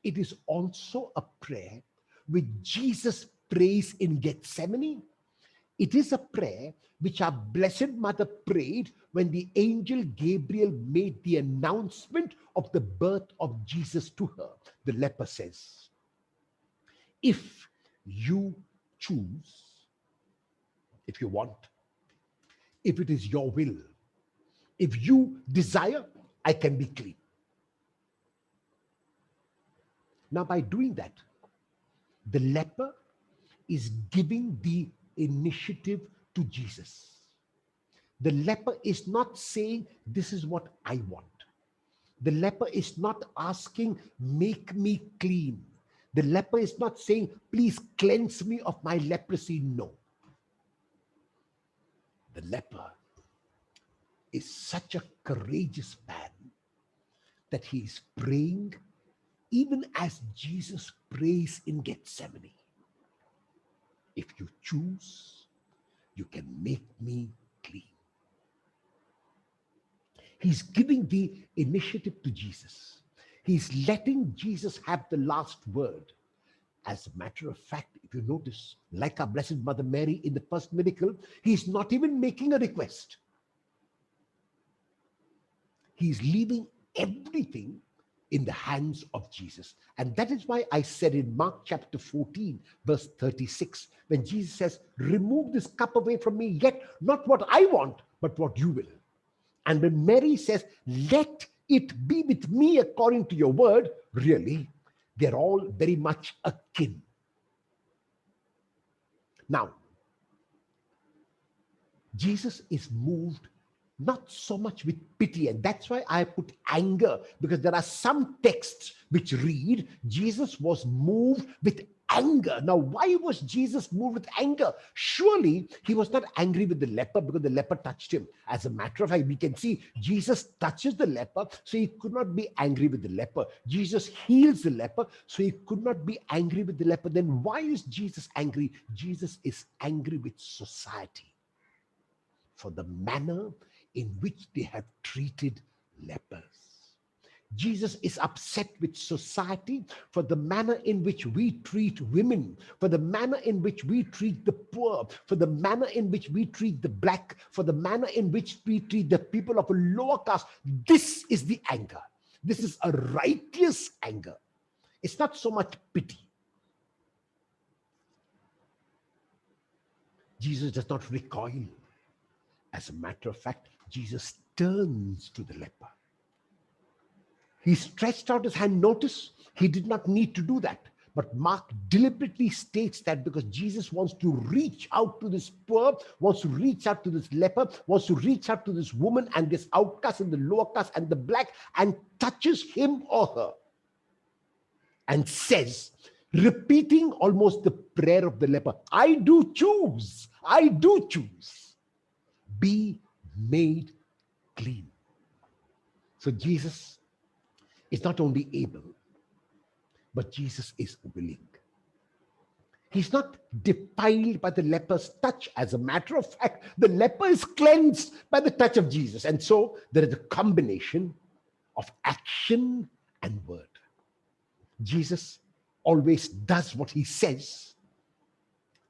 it is also a prayer which Jesus prays in Gethsemane. It is a prayer which our Blessed Mother prayed when the angel Gabriel made the announcement of the birth of Jesus to her. The leper says, if you choose, if you want, if it is your will, if you desire, I can be clean. Now, by doing that, the leper is giving the initiative to Jesus. The leper is not saying, this is what I want. The leper is not asking, make me clean. The leper is not saying, please cleanse me of my leprosy. No. The leper is such a courageous man that he is praying even as Jesus prays in Gethsemane. If you choose, you can make me clean. He's giving the initiative to Jesus. He's letting Jesus have the last word. As a matter of fact, if you notice, like our Blessed Mother Mary in the first miracle, he's not even making a request. He's leaving everything in the hands of Jesus. And that is why I said in Mark chapter 14, verse 36, when Jesus says, remove this cup away from me, yet not what I want, but what you will. And when Mary says, let it be with me according to your word, really, they're all very much akin. Now, Jesus is moved not so much with pity, and that's why I put anger, because there are some texts which read Jesus was moved with anger. Now, why was Jesus moved with anger? Surely he was not angry with the leper because the leper touched him. As a matter of fact, we can see Jesus touches the leper, so he could not be angry with the leper. Jesus heals the leper, so he could not be angry with the leper. Then why is Jesus angry? Jesus is angry with society for the manner in which they have treated lepers. Jesus is upset with society for the manner in which we treat women, for the manner in which we treat the poor, for the manner in which we treat the black, for the manner in which we treat the people of a lower caste. This is the anger. This is a righteous anger. It's not so much pity. Jesus does not recoil. As a matter of fact, Jesus turns to the leper. He stretched out his hand. Notice, he did not need to do that. But Mark deliberately states that because Jesus wants to reach out to this poor, wants to reach out to this leper, wants to reach out to this woman and this outcast and the lower caste and the black, and touches him or her and says, repeating almost the prayer of the leper, I do choose, be made clean. So Jesus is not only able, but Jesus is willing. He's not defiled by the leper's touch. As a matter of fact, the leper is cleansed by the touch of Jesus. And so there is a combination of action and word. Jesus always does what he says.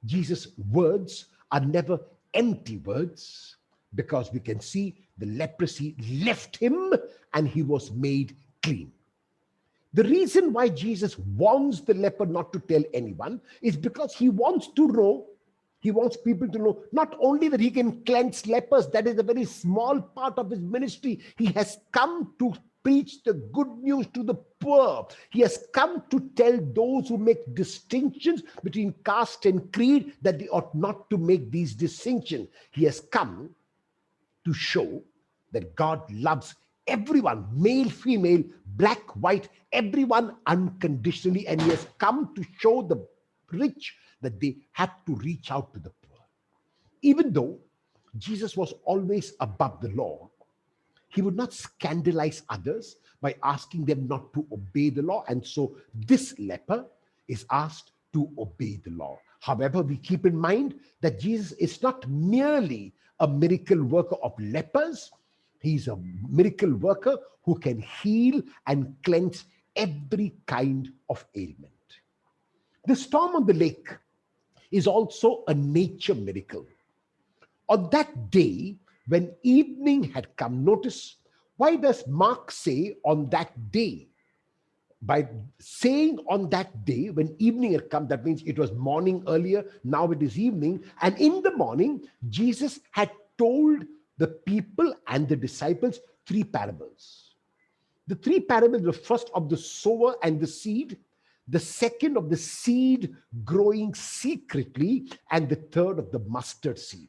Jesus' words are never empty words, because we can see the leprosy left him and he was made clean. The reason why Jesus warns the leper not to tell anyone is because he wants to know, he wants people to know not only that he can cleanse lepers, that is a very small part of his ministry. He has come to preach the good news to the poor. He has come to tell those who make distinctions between caste and creed that they ought not to make these distinctions. He has come to show that God loves everyone, male, female, black, white, everyone unconditionally. And he has come to show the rich that they had to reach out to the poor. Even though Jesus was always above the law, he would not scandalize others by asking them not to obey the law. And so this leper is asked to obey the law. However, we keep in mind that Jesus is not merely a miracle worker of lepers. He's a miracle worker who can heal and cleanse every kind of ailment. The storm on the lake is also a nature miracle. On that day, when evening had come, notice, why does Mark say on that day? By saying on that day, when evening had come, that means it was morning earlier, now it is evening. And in the morning, Jesus had told the people and the disciples three parables. The three parables, the first of the sower and the seed, the second of the seed growing secretly, and the third of the mustard seed.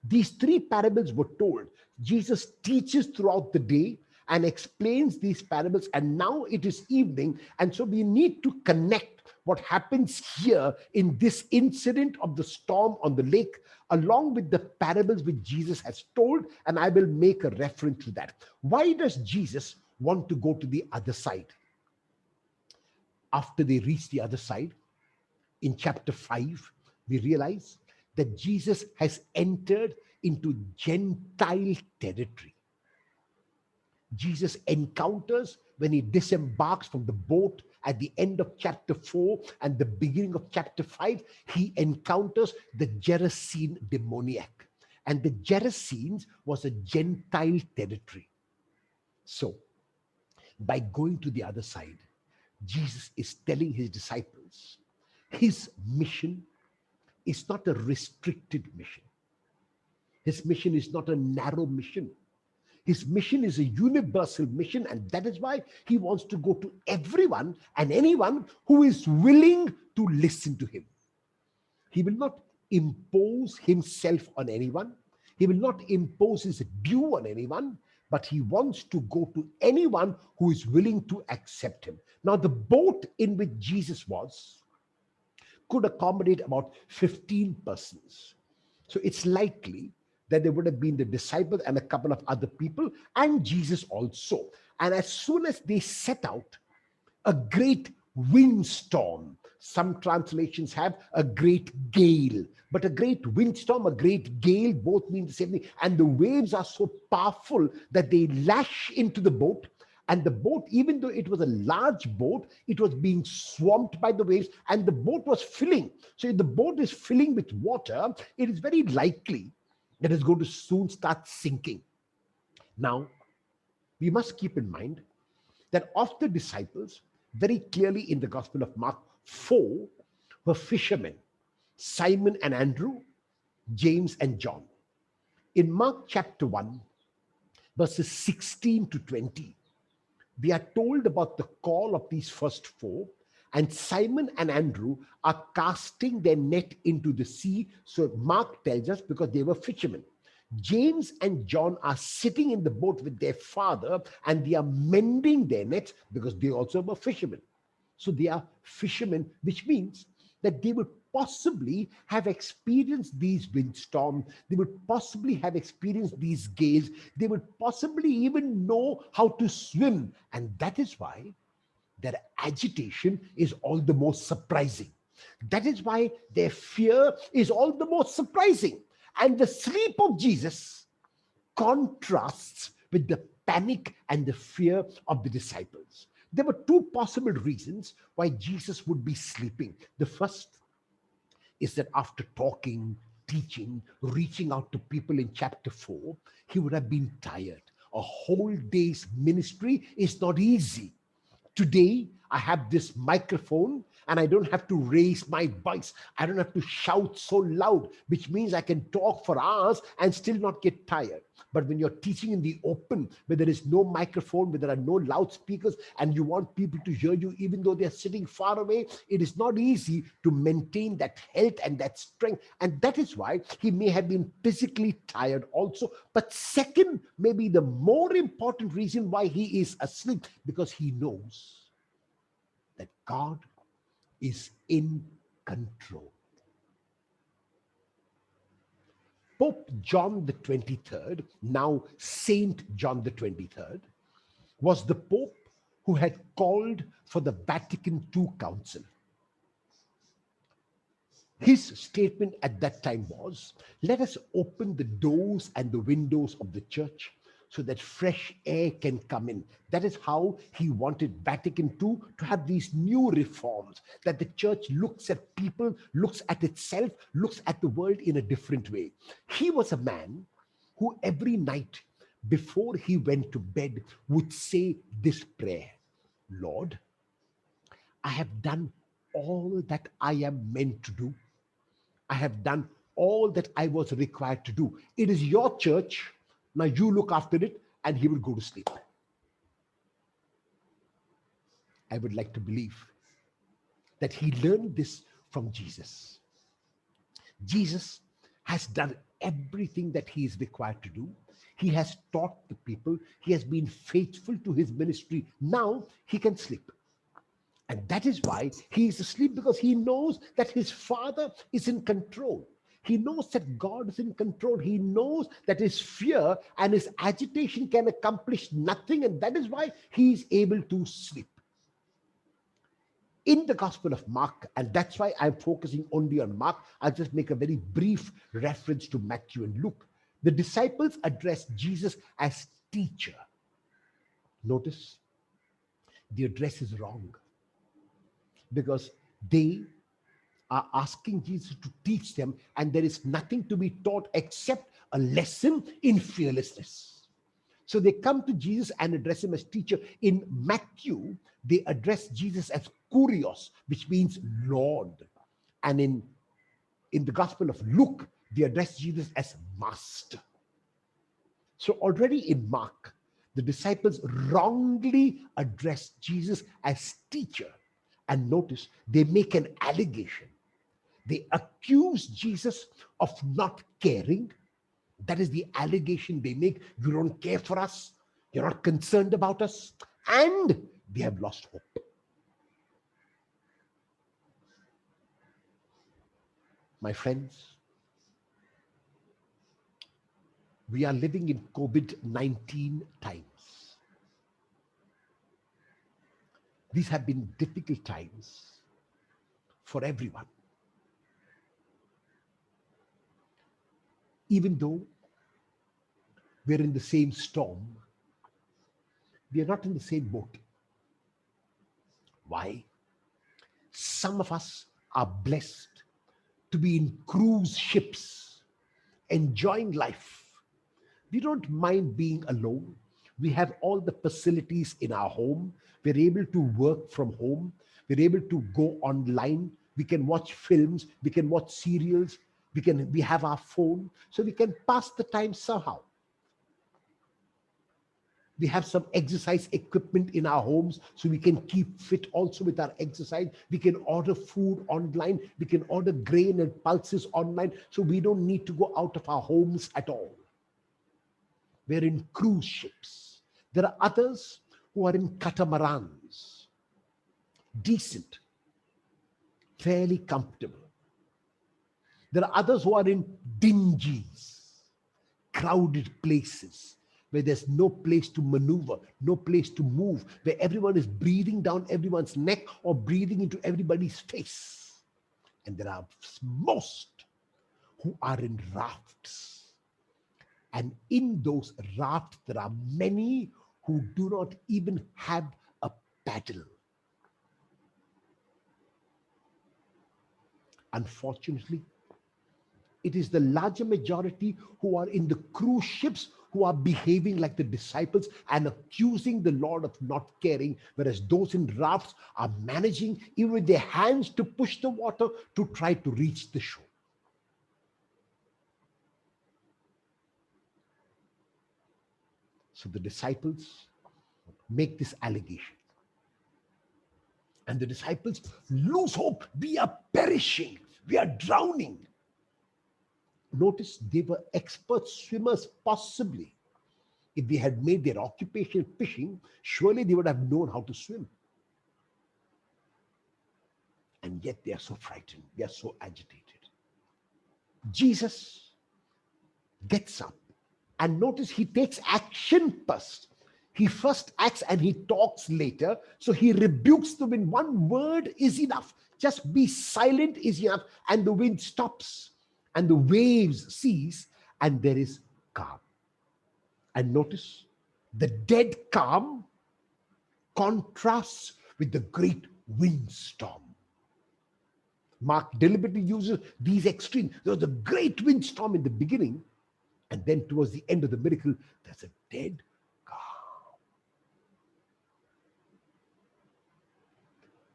These three parables were told. Jesus teaches throughout the day and explains these parables, and now it is evening, and so we need to connect what happens here in this incident of the storm on the lake along with the parables which Jesus has told, and I will make a reference to that. Why does Jesus want to go to the other side? After they reach the other side, in chapter 5, we realize that Jesus has entered into Gentile territory. Jesus encounters, when he disembarks from the boat at the end of chapter 4 and the beginning of chapter 5, he encounters the Gerasine Demoniac. And the Gerasenes was a Gentile territory. So, by going to the other side, Jesus is telling his disciples his mission is not a restricted mission. His mission is not a narrow mission. His mission is a universal mission, and that is why he wants to go to everyone and anyone who is willing to listen to him. He will not impose himself on anyone. He will not impose his view on anyone, but he wants to go to anyone who is willing to accept him. Now, the boat in which Jesus was could accommodate about 15 persons. So it's likely that there would have been the disciples and a couple of other people and Jesus also. And as soon as they set out, a great windstorm, some translations have a great gale, but a great windstorm, a great gale, both mean the same thing. And the waves are so powerful that they lash into the boat. And the boat, even though it was a large boat, it was being swamped by the waves and the boat was filling. So if the boat is filling with water, it is very likely that it's going to soon start sinking. Now, we must keep in mind that of the disciples, very clearly in the Gospel of Mark, 4 were fishermen: Simon and Andrew, James and John. In Mark chapter 1, verses 16 to 20, we are told about the call of these first 4, and Simon and Andrew are casting their net into the sea. So Mark tells us because they were fishermen. James and John are sitting in the boat with their father and they are mending their nets because they also were fishermen. So they are fishermen, which means that they would possibly have experienced these windstorms. They would possibly have experienced these gales. They would possibly even know how to swim. And that is why their agitation is all the more surprising. That is why their fear is all the more surprising. And the sleep of Jesus contrasts with the panic and the fear of the disciples. There were two possible reasons why Jesus would be sleeping. The first is that after talking, teaching, reaching out to people in chapter 4, he would have been tired. A whole day's ministry is not easy. Today, I have this microphone and I don't have to raise my voice. I don't have to shout so loud, which means I can talk for hours and still not get tired. But when you're teaching in the open, where there is no microphone, where there are no loudspeakers, and you want people to hear you even though they're sitting far away, it is not easy to maintain that health and that strength. And that is why he may have been physically tired also. But second, maybe the more important reason why he is asleep, because he knows that God is in control. Pope John the 23rd, now Saint John the 23rd, was the Pope who had called for the Vatican II Council. His statement at that time was, let us open the doors and the windows of the church so that fresh air can come in. That is how he wanted Vatican II to have these new reforms, that the church looks at people, looks at itself, looks at the world in a different way. He was a man who every night before he went to bed would say this prayer, Lord, I have done all that I am meant to do. I have done all that I was required to do. It is your church. Now you look after it, and he will go to sleep. I would like to believe that he learned this from Jesus. Jesus has done everything that he is required to do. He has taught the people. He has been faithful to his ministry. Now he can sleep. And that is why he is asleep, because he knows that his Father is in control. He knows that God is in control. He knows that his fear and his agitation can accomplish nothing, and that is why he is able to sleep. In the Gospel of Mark, and that's why I'm focusing only on Mark, I'll just make a very brief reference to Matthew and Luke. The disciples address Jesus as teacher. Notice, the address is wrong, because they are asking Jesus to teach them, and there is nothing to be taught except a lesson in fearlessness. So they come to Jesus and address him as teacher. In Matthew, they address Jesus as kurios, which means Lord. And in the Gospel of Luke, they address Jesus as master. So already in Mark, the disciples wrongly address Jesus as teacher. And notice, they make an allegation. They accuse Jesus of not caring. That is the allegation they make. You don't care for us. You're not concerned about us. And they have lost hope. My friends, we are living in COVID-19 times. These have been difficult times for everyone. Even though we're in the same storm, we are not in the same boat. Why? Some of us are blessed to be in cruise ships, enjoying life. We don't mind being alone. We have all the facilities in our home. We're able to work from home. We're able to go online. We can watch films. We can watch serials. We have our phone. So we can pass the time somehow. We have some exercise equipment in our homes, so we can keep fit also with our exercise. We can order food online. We can order grain and pulses online, so we don't need to go out of our homes at all. We're in cruise ships. There are others who are in catamarans, decent, fairly comfortable. There are others who are in dingies, crowded places, where there's no place to maneuver, no place to move, where everyone is breathing down everyone's neck or breathing into everybody's face. And there are most who are in rafts. And in those rafts, there are many who do not even have a paddle. Unfortunately, it is the larger majority who are in the cruise ships who are behaving like the disciples and accusing the Lord of not caring, whereas those in rafts are managing, even with their hands, to push the water to try to reach the shore. So the disciples make this allegation. And the disciples lose hope. We are perishing. We are drowning. Notice, they were expert swimmers, possibly. If they had made their occupation fishing, surely they would have known how to swim. and yet they are so frightened. They are so agitated. Jesus gets up, and notice he takes action first. He first acts and he talks later. So he rebukes them in one word is enough. Just be silent is enough. And the wind stops and the waves cease and there is calm. And notice the dead calm contrasts with the great windstorm. Mark deliberately uses these extremes. There was a great windstorm in the beginning, and then towards the end of the miracle, there's a dead calm.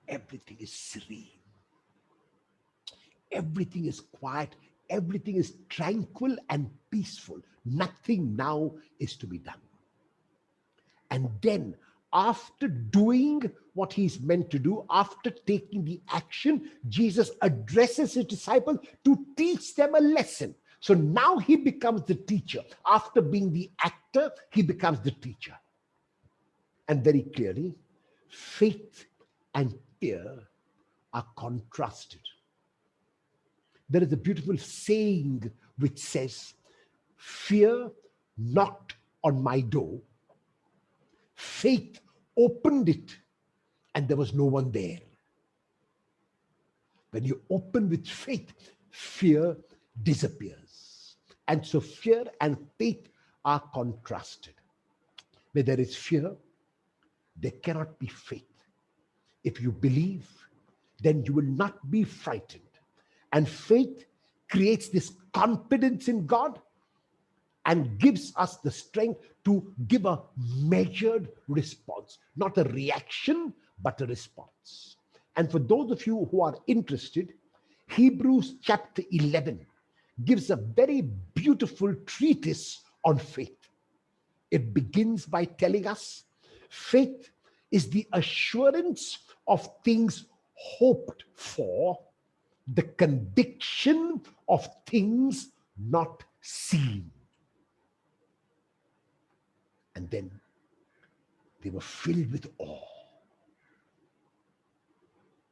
Everything is serene. Everything is quiet. Everything is tranquil and peaceful. Nothing now is to be done. And then, after doing what he's meant to do, after taking the action, Jesus addresses his disciples to teach them a lesson. So now he becomes the teacher. After being the actor, he becomes the teacher. And very clearly, faith and fear are contrasted. There is a beautiful saying which says, fear knocked on my door, faith opened it, and there was no one there. When you open with faith, fear disappears. And so fear and faith are contrasted. Where there is fear, there cannot be faith. If you believe, then you will not be frightened. And faith creates this confidence in God and gives us the strength to give a measured response, not a reaction, but a response. And for those of you who are interested, Hebrews chapter 11 gives a very beautiful treatise on faith. It begins by telling us faith is the assurance of things hoped for, the conviction of things not seen. And then they were filled with awe.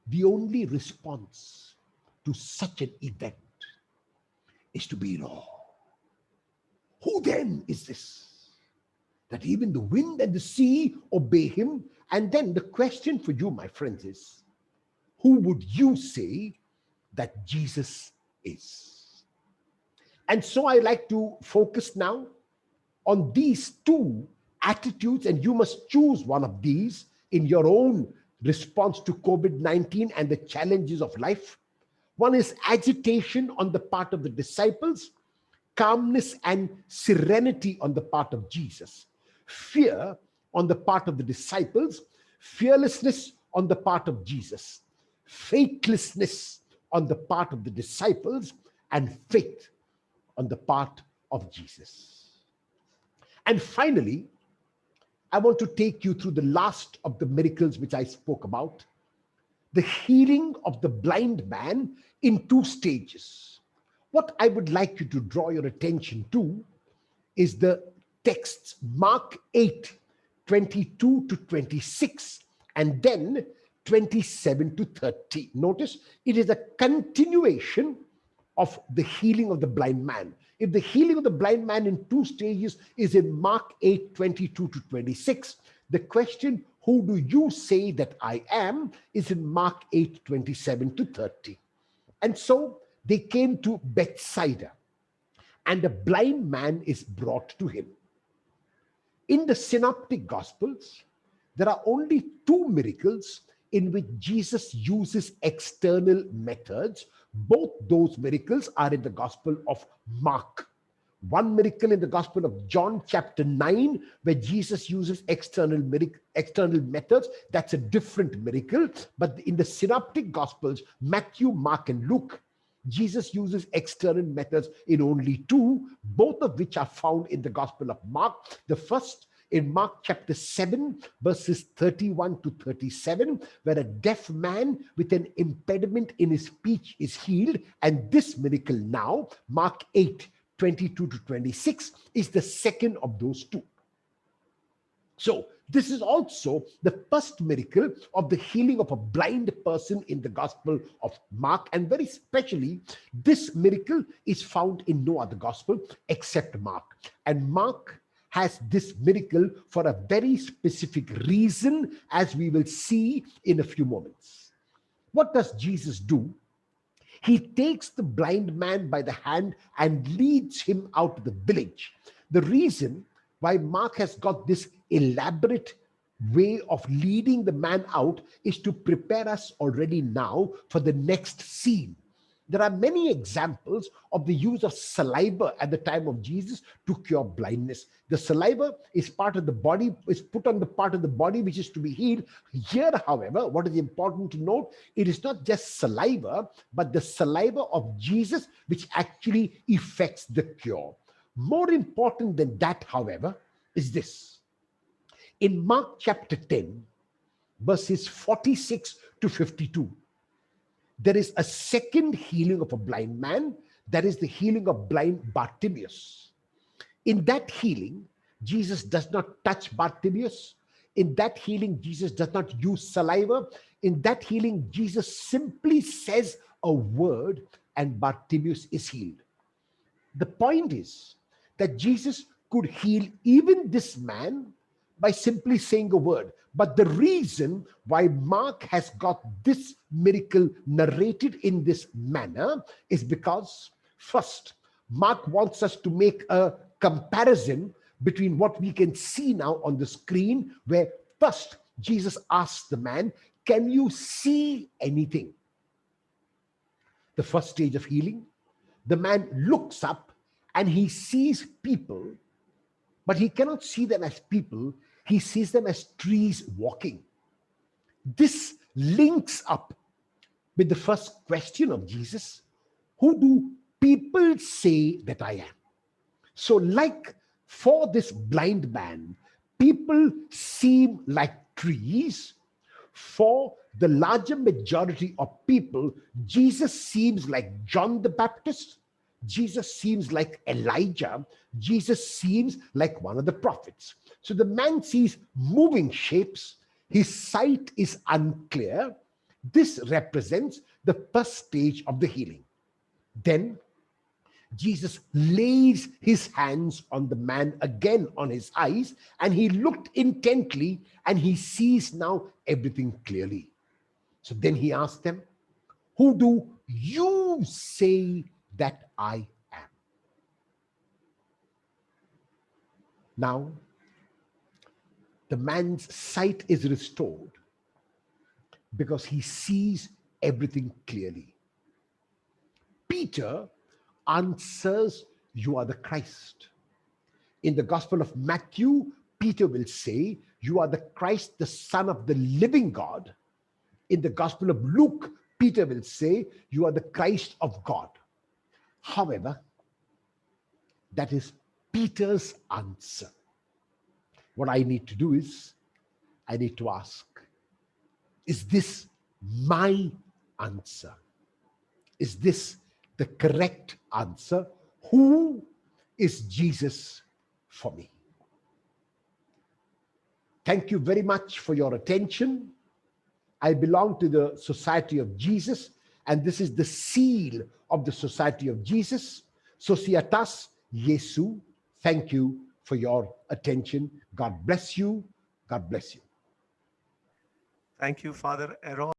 The only response to such an event is to be in awe. Who then is this, that even the wind and the sea obey him? And then the question for you, my friends, is, who would you say that Jesus is? And so I like to focus now on these two attitudes, and you must choose one of these in your own response to COVID-19 and the challenges of life. One is agitation on the part of the disciples, calmness and serenity on the part of Jesus, fear on the part of the disciples, fearlessness on the part of Jesus, faithlessness on the part of the disciples, and faith on the part of Jesus. And finally, I want to take you through the last of the miracles which I spoke about, the healing of the blind man in two stages. What I would like you to draw your attention to is the texts Mark 8, 22 to 26, and then 27 to 30. Notice it is a continuation of the healing of the blind man. If the healing of the blind man in two stages is in Mark 8, 22 to 26, the question, who do you say that I am, is in Mark 8, 27 to 30. And so they came to Bethsaida, and a blind man is brought to him. In the Synoptic Gospels, there are only two miracles in which Jesus uses external methods. Both those miracles are in the Gospel of Mark. One miracle in the Gospel of John chapter 9, where Jesus uses external methods. That's a different miracle. But in the Synoptic Gospels, Matthew, Mark, and Luke, Jesus uses external methods in only two, both of which are found in the Gospel of Mark. The first in Mark chapter 7, verses 31 to 37, where a deaf man with an impediment in his speech is healed. And this miracle now, Mark 8, 22 to 26, is the second of those two. So This is also the first miracle of the healing of a blind person in the Gospel of Mark, and very specially, this miracle is found in no other Gospel except Mark. And Mark has this miracle for a very specific reason, as we will see in a few moments. What does Jesus do? He takes the blind man by the hand and leads him out of the village. The reason why Mark has got this elaborate way of leading the man out is to prepare us already now for the next scene. There are many examples of the use of saliva at the time of Jesus to cure blindness. The saliva is part of the body, is put on the part of the body which is to be healed. Here, however, what is important to note, it is not just saliva, but the saliva of Jesus which actually effects the cure. More important than that, however, is this. In Mark chapter 10, verses 46 to 52, there is a second healing of a blind man. That is the healing of blind Bartimaeus. In that healing, Jesus does not touch Bartimaeus. In that healing, Jesus does not use saliva. In that healing, Jesus simply says a word and Bartimaeus is healed. The point is that Jesus could heal even this man by simply saying a word. But the reason why Mark has got this miracle narrated in this manner is because, first, Mark wants us to make a comparison between what we can see now on the screen, where first Jesus asks the man, "Can you see anything?" The first stage of healing, the man looks up and he sees people, but he cannot see them as people. He sees them as trees walking. This links up with the first question of Jesus: who do people say that I am? So, like for this blind man, people seem like trees. For the larger majority of people, Jesus seems like John the Baptist. Jesus seems like Elijah. Jesus seems like one of the prophets. So the man sees moving shapes. His sight is unclear. This represents the first stage of the healing. Then Jesus lays his hands on the man again, on his eyes, and he looked intently and he sees now everything clearly. So then he asked them, "Who do you say that I am?" Now, the man's sight is restored because he sees everything clearly. Peter answers, "You are the Christ." In the Gospel of Matthew, Peter will say, "You are the Christ, the Son of the living God." In the Gospel of Luke, Peter will say, "You are the Christ of God." However, that is Peter's answer. What I need to do is, I need to ask, is this my answer? Is this the correct answer? Who is Jesus for me? Thank you very much for your attention. I belong to the Society of Jesus, and this is the seal of the Society of Jesus, Societas Jesu. Thank you for your attention. God bless you. God bless you. Thank you, Father Errol.